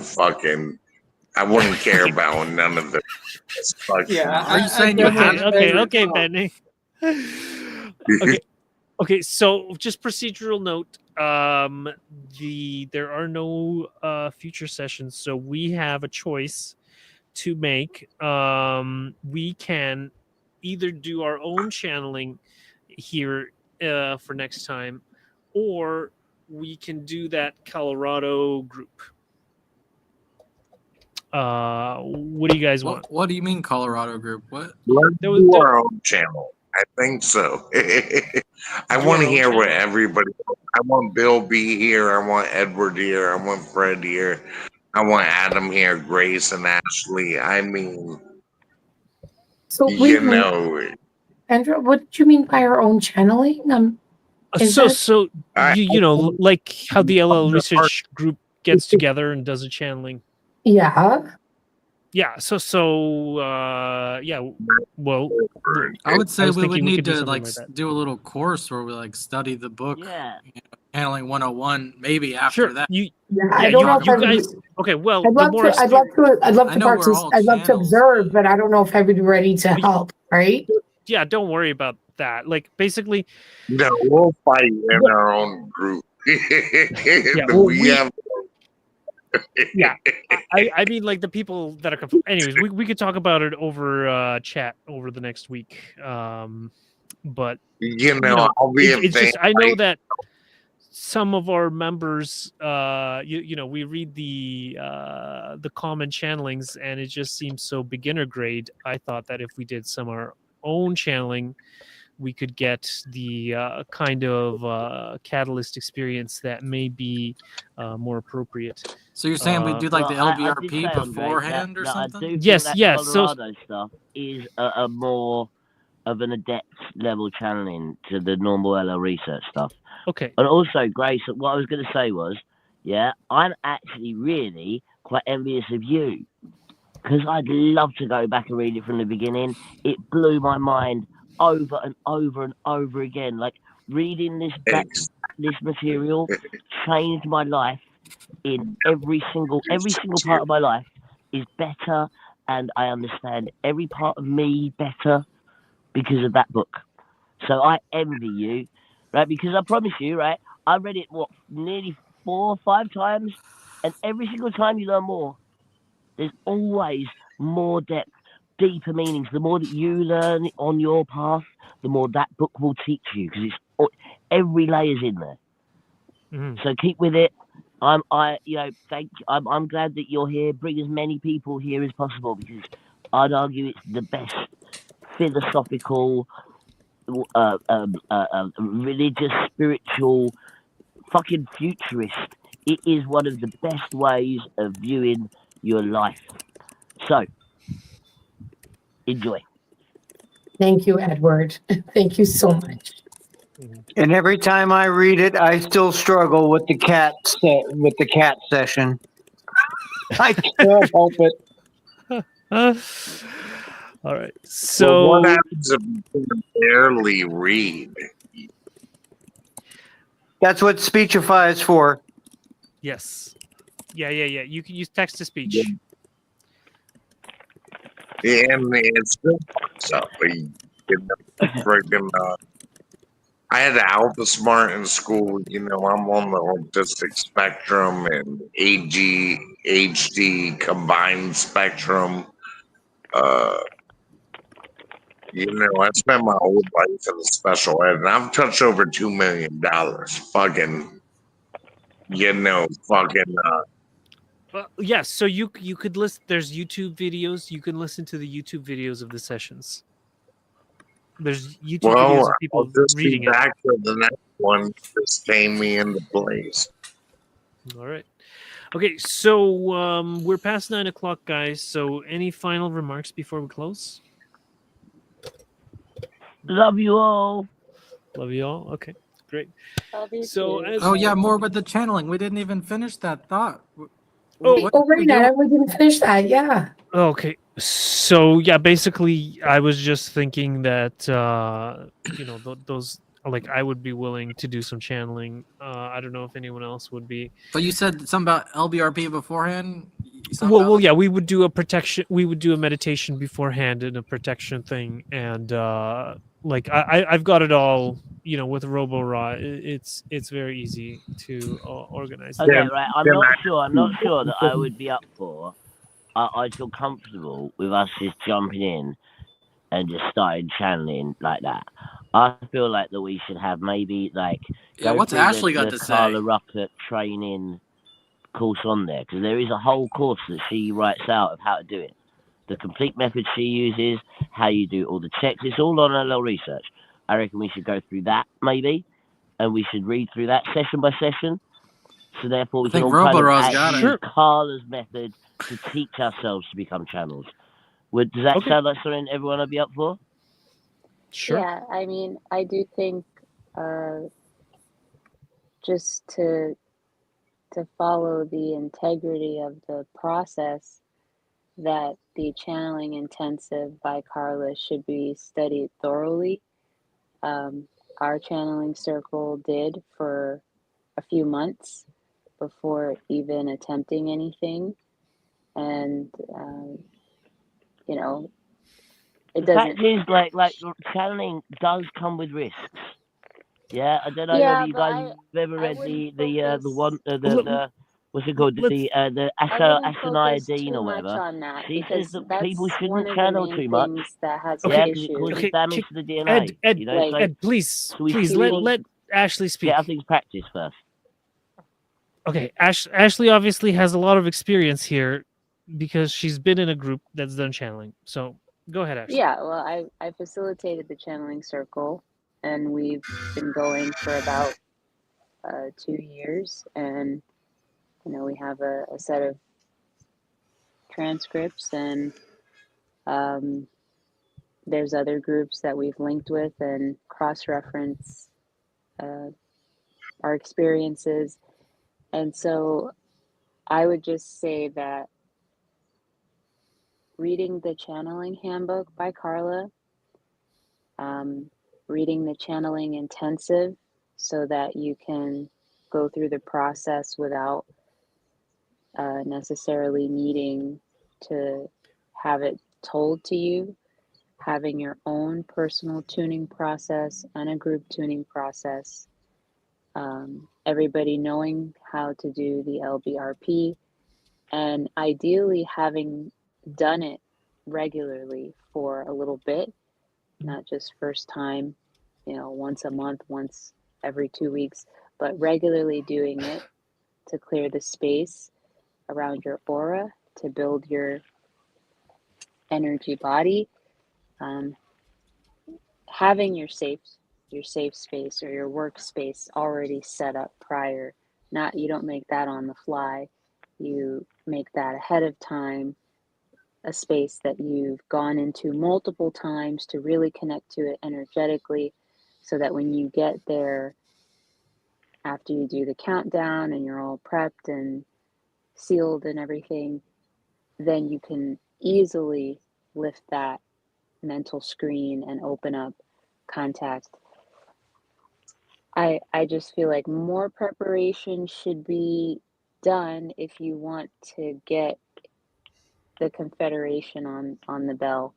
fucking, I wouldn't care about none of it. Yeah. Are you saying you have? Okay, Benny. Okay. So just procedural note. There are no future sessions, so we have a choice to make. We can either do our own channeling here for next time, or we can do that Colorado group. What do you guys want? What do you mean Colorado group? What? Let's do our own channel. I think so. I want to hear what everybody. I want Bill B here. I want Edward here. I want Fred here. I want Adam here. Grace and Ashley. I mean, so Andrea, what did you mean by our own channeling? Like how the LL Research Group gets together and does a channeling. Yeah. yeah. Yeah. Well, I would say was we would thinking we need could do to something like like that. do a little course where we like study the book, Yeah. Handling 101. Maybe after Sure. that. I don't know if You I would. guys. Okay. Well, I'd the love more to. I'd love to. I'd love I to know we're participate. all I'd love to channels, observe, but but I don't know if I would be ready to help. Right? yeah, don't worry about that. Like basically, No, we'll fight in our own group. yeah. Well, We have. yeah. I mean, like the people that are anyways, we could talk about it over chat over the next week. But I'll be it's just I know like, that some of our members, we read the common channelings, and it just seems so beginner grade. I thought that if we did some of our own channeling, we could get the kind of catalyst experience that may be more appropriate. So you're saying we do like the I did LBRP say, Andrii, beforehand or that I something? do think Yes, that yes. So Colorado stuff is a more of an adept level channeling to the normal LL research stuff. okay. And also, Grace, what I was going to say was, yeah, I'm actually really quite envious of you because I'd love to go back and read it from the beginning. It blew my mind over and over and over again. Like reading this material changed my life in every single part of my life is better, and I understand every part of me better because of that book. So I envy you, right? Because I promise you, right? I read it nearly 4 or 5 times, and every single time you learn more. There's always more depth, deeper meanings. The more that you learn on your path, the more that book will teach you because every layer's in there. Mhm. So keep with it. I'm glad that you're here. Bring as many people here as possible because I'd argue it's the best philosophical, religious, spiritual, fucking futurist. It is one of the best ways of viewing your life. So enjoy. Thank you, Edward. Thank you so much. And every time I read it, I still struggle with the cat session. I can't help it. All right. well, So what happens if you can barely read? That's what Speechify is for. yes. Yeah. You can use text to speech. And it's still fucks up. Friggin', I had Alpha Smart in school. I'm on the autistic spectrum and ADHD combined spectrum. I spent my whole life in the special ed, and I've touched over $2 million. Fucking, Yes. So you could list. There's YouTube videos. You can listen to the YouTube videos of the sessions. There's YouTube videos of I'll people just be reading it. back for the next one. Just came me into place. All right. Okay. So we're past 9 o'clock, guys. So any final remarks before we close? Love you all. Love you all. Okay. Great. Love you So too. as Oh yeah, more with the channeling. We didn't even finish that thought. Oh, Oh, right now we didn't finish that. Yeah. okay. So yeah, basically, I was just thinking that those like I would be willing to do some channeling. I don't know if anyone else would be. But you said something about LBRP beforehand. Well, yeah, we would do a protection. We would do a meditation beforehand and a protection thing, and like I've got it all. With Robo-Ra, it's very easy to organize. Okay, right. I'm not sure that I would be up for. I'd feel comfortable with us just jumping in and just starting channeling like that. I feel like that we should have maybe like what's Ashley got to Carla say? Ruckert training course on there because there is a whole course that she writes out of how to do it. The complete method she uses, how you do all the checks. It's all on LL research. I reckon we should go through that maybe, and we should read through that session by session. So therefore, we can all kind of actually use Carla's method to teach ourselves to become channels. Does that sound like something everyone would be up for? Sure. Yeah, I mean, I do think just to follow the integrity of the process, that the channeling intensive by Carla should be studied thoroughly. Our channeling circle did for a few months before even attempting anything. And, you know, it The fact doesn't. is, like channeling does come with risks. Yeah, I don't know whether Yeah, you but guys have ever I read wouldn't the focus. what's it called, Let's the I wouldn't focus Asaniadine too or much whatever. on that She says because that people that's one shouldn't of the channel main too much. things that has an Yeah, okay, because it issue. causes okay, damage to the Ed, DNA. Ed, You know, Like, so Ed, please, we please should let Ashley get our speak. things practiced first. Okay, Ashley obviously has a lot of experience here because she's been in a group that's done channeling. So go ahead, Ashley. yeah, well, I facilitated the channeling circle, and we've been going for about 2 years, and you know we have a set of transcripts, and there's other groups that we've linked with and cross-reference our experiences, and so I would just say that reading the channeling handbook by Carla, reading the channeling intensive so that you can go through the process without necessarily needing to have it told to you, having your own personal tuning process and a group tuning process, everybody knowing how to do the LBRP, and ideally having done it regularly for a little bit, not just first time, you know, once a month, once every 2 weeks, but regularly doing it to clear the space around your aura, to build your energy body, um, having your safe space or your workspace already set up prior. Not, you don't make that on the fly, you make that ahead of time, a space that you've gone into multiple times to really connect to it energetically, so that when you get there, after you do the countdown and you're all prepped and sealed and everything, then you can easily lift that mental screen and open up contact. I just feel like more preparation should be done if you want to get the Confederation on the bell.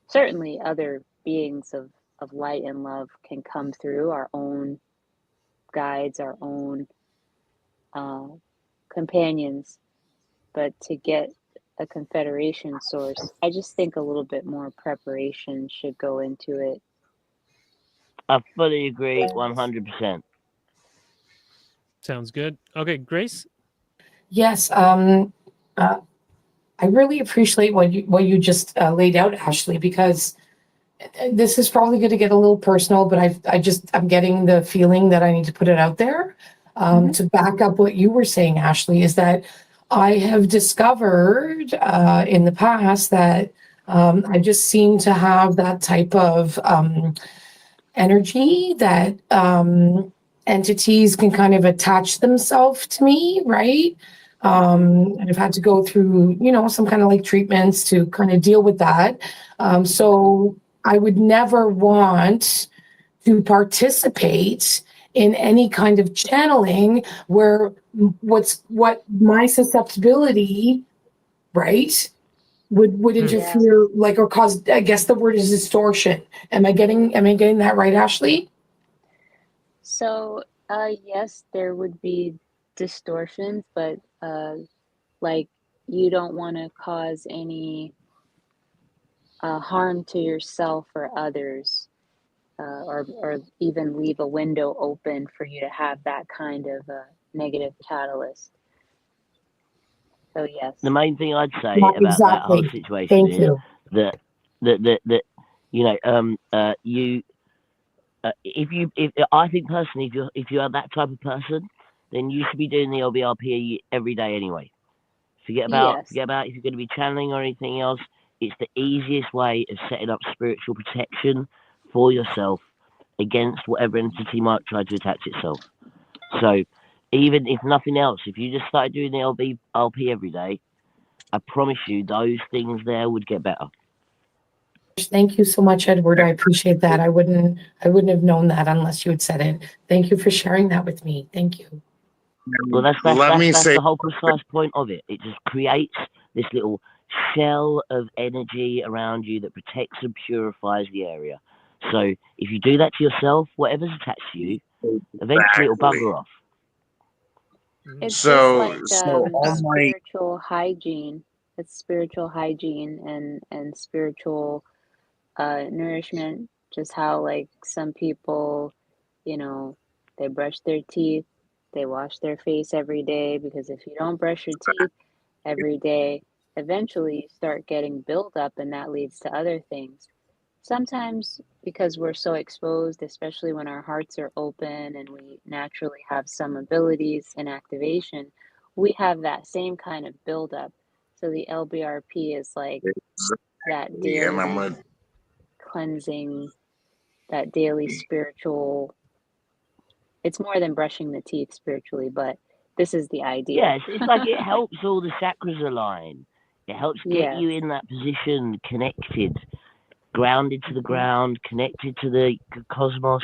Certainly other beings of light and love can come through, our own guides, our own companions, but to get a Confederation source, I just think a little bit more preparation should go into it. I fully agree, 100%. Sounds good. Okay, Grace. Yes, I really appreciate what you just laid out, Ashley, because this is probably going to get a little personal, but I'm getting the feeling that I need to put it out there. To back up what you were saying, Ashley, is that I have discovered in the past that I just seem to have that type of energy that entities can kind of attach themselves to me, right? And I've had to go through, some kind of like treatments to kind of deal with that. So I would never want to participate in any kind of channeling where what my susceptibility, right, would interfere, like, or cause, I guess the word is distortion. Am I getting that right, Ashley? So, yes, there would be distortions, but like you don't want to cause any harm to yourself or others, or even leave a window open for you to have that kind of negative catalyst. So yes. The main thing I'd say Yeah, about that whole exactly. situation Thank is you. that you if I think personally, if you are that type of person, then you should be doing the LBRP every day anyway. Forget about Yes. if you're going to be channeling or anything else. It's the easiest way of setting up spiritual protection for yourself against whatever entity might try to attach itself. So even if nothing else, if you just start doing the LBRP every day, I promise you, those things there would get better. Thank you so much, Edward. I appreciate that. I wouldn't have known that unless you had said it. Thank you for sharing that with me. Thank you. Well, that's say the whole precise point of it. It just creates this little shell of energy around you that protects and purifies the area. So if you do that to yourself, whatever's attached to you, eventually it'll bugger off. It's So just like all my spiritual hygiene. It's spiritual hygiene and spiritual nourishment. Just how like some people, you know, they brush their teeth, they wash their face every day, because if you don't brush your teeth every day, eventually you start getting buildup, and that leads to other things. Sometimes because we're so exposed, especially when our hearts are open and we naturally have some abilities in activation, we have that same kind of buildup. So the LBRP is like that and I'm daily gonna cleansing, that daily spiritual. It's more than brushing the teeth spiritually, but this is the idea. Yeah, it's like it helps all the chakras align. It helps get you in that position, connected, grounded to the ground, connected to the cosmos,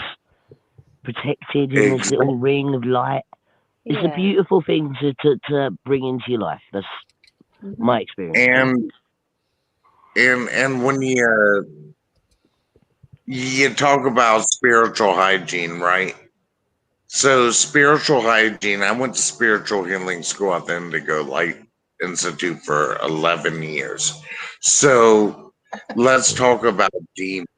protected in this little ring of light. It's a beautiful thing to bring into your life. That's my experience. And when you talk about spiritual hygiene, right? So spiritual hygiene, I went to spiritual healing school at the Indigo Light Institute for 11 years. So let's talk about demons.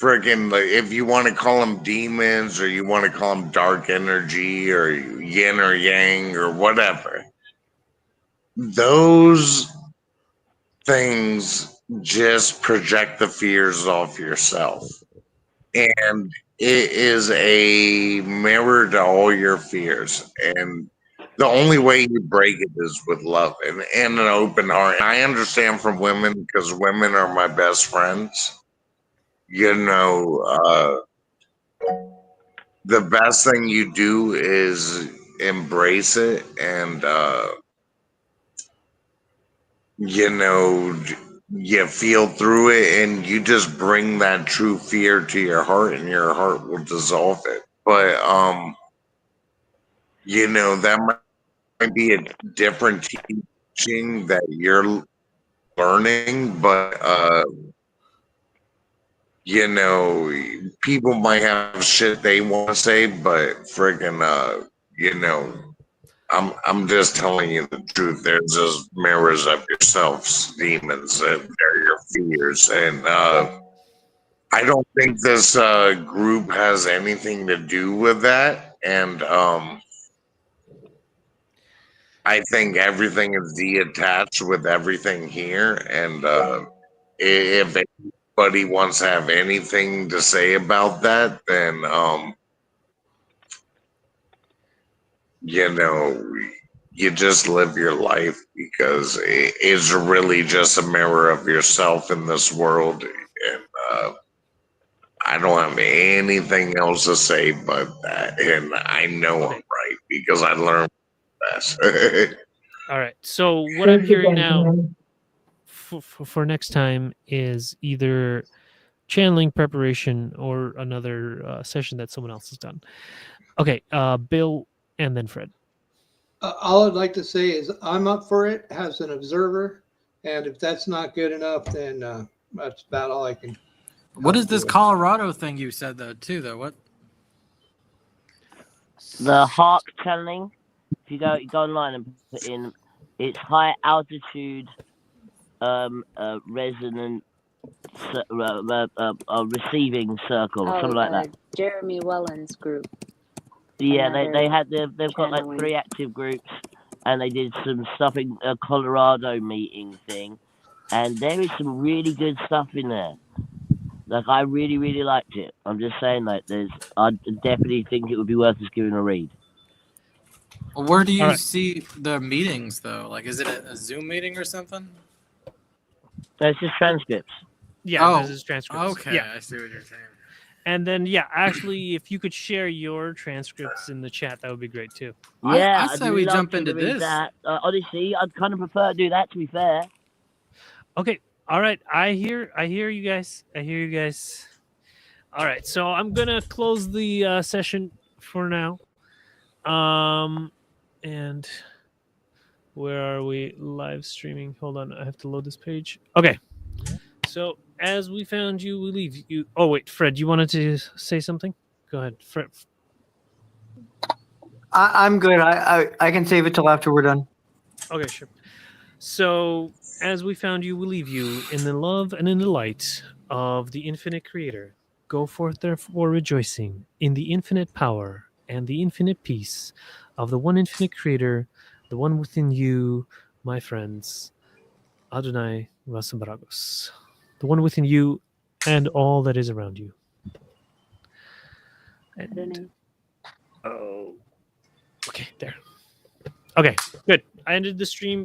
Friggin', like, if you want to call them demons, or you want to call them dark energy, or yin or yang, or whatever, those things just project the fears off yourself. And it is a mirror to all your fears. And the only way you break it is with love and an open heart. I understand from women, because women are my best friends. You know, the best thing you do is embrace it, and you know, you feel through it, and you just bring that true fear to your heart, and your heart will dissolve it. But you know, that might be a different teaching that you're learning, but you know, people might have shit they want to say, but friggin' you know, I'm just telling you the truth. They're just mirrors of yourselves, demons, and they're your fears. And I don't think this group has anything to do with that. And I think everything is detached with everything here. And if anybody wants to have anything to say about that, then you know, you just live your life, because it is really just a mirror of yourself in this world. And I don't have anything else to say but that. And I know I'm right, because I learned best. All right. So what I'm hearing now for next time is either channeling preparation or another session that someone else has done. Okay, Bill and then Fred. All I'd like to say is I'm up for it as an observer, and if that's not good enough, then that's about all I can. What is this Colorado thing you said though? What? The heart channeling. If you go online and put in, it's high altitude, resonant, receiving circle, or something like that. Jeremy Welland's group. Yeah, they've got like 3 active groups, and they did some stuff in a Colorado meeting thing, and there is some really good stuff in there. Like, I really, really liked it. I'm just saying, like, I definitely think it would be worth us giving a read. Where do you see the meetings though? Like, is it a Zoom meeting or something? No, it's just transcripts. Yeah, this is transcripts. Okay, Yeah. I see what you're saying. And then, yeah, Ashley, if you could share your transcripts in the chat, that would be great too. I I'd say love we to jump into read this. that. Honestly, I'd kind of prefer to do that. To be fair. Okay. All right. I hear you guys. All right. So I'm gonna close the session for now. And where are we live streaming? Hold on, I have to load this page. Okay. So as we found you, we leave you. Oh wait, Fred, you wanted to say something? Go ahead, Fred. I'm good. I can save it till after we're done. Okay, sure. So as we found you, we leave you in the love and in the light of the infinite creator. Go forth therefore rejoicing in the infinite power and the infinite peace of the one infinite creator, the one within you, my friends. Adonai Vasambaragos. The one within you and all that is around you. And, oh, okay, there. Okay, good. I ended the stream.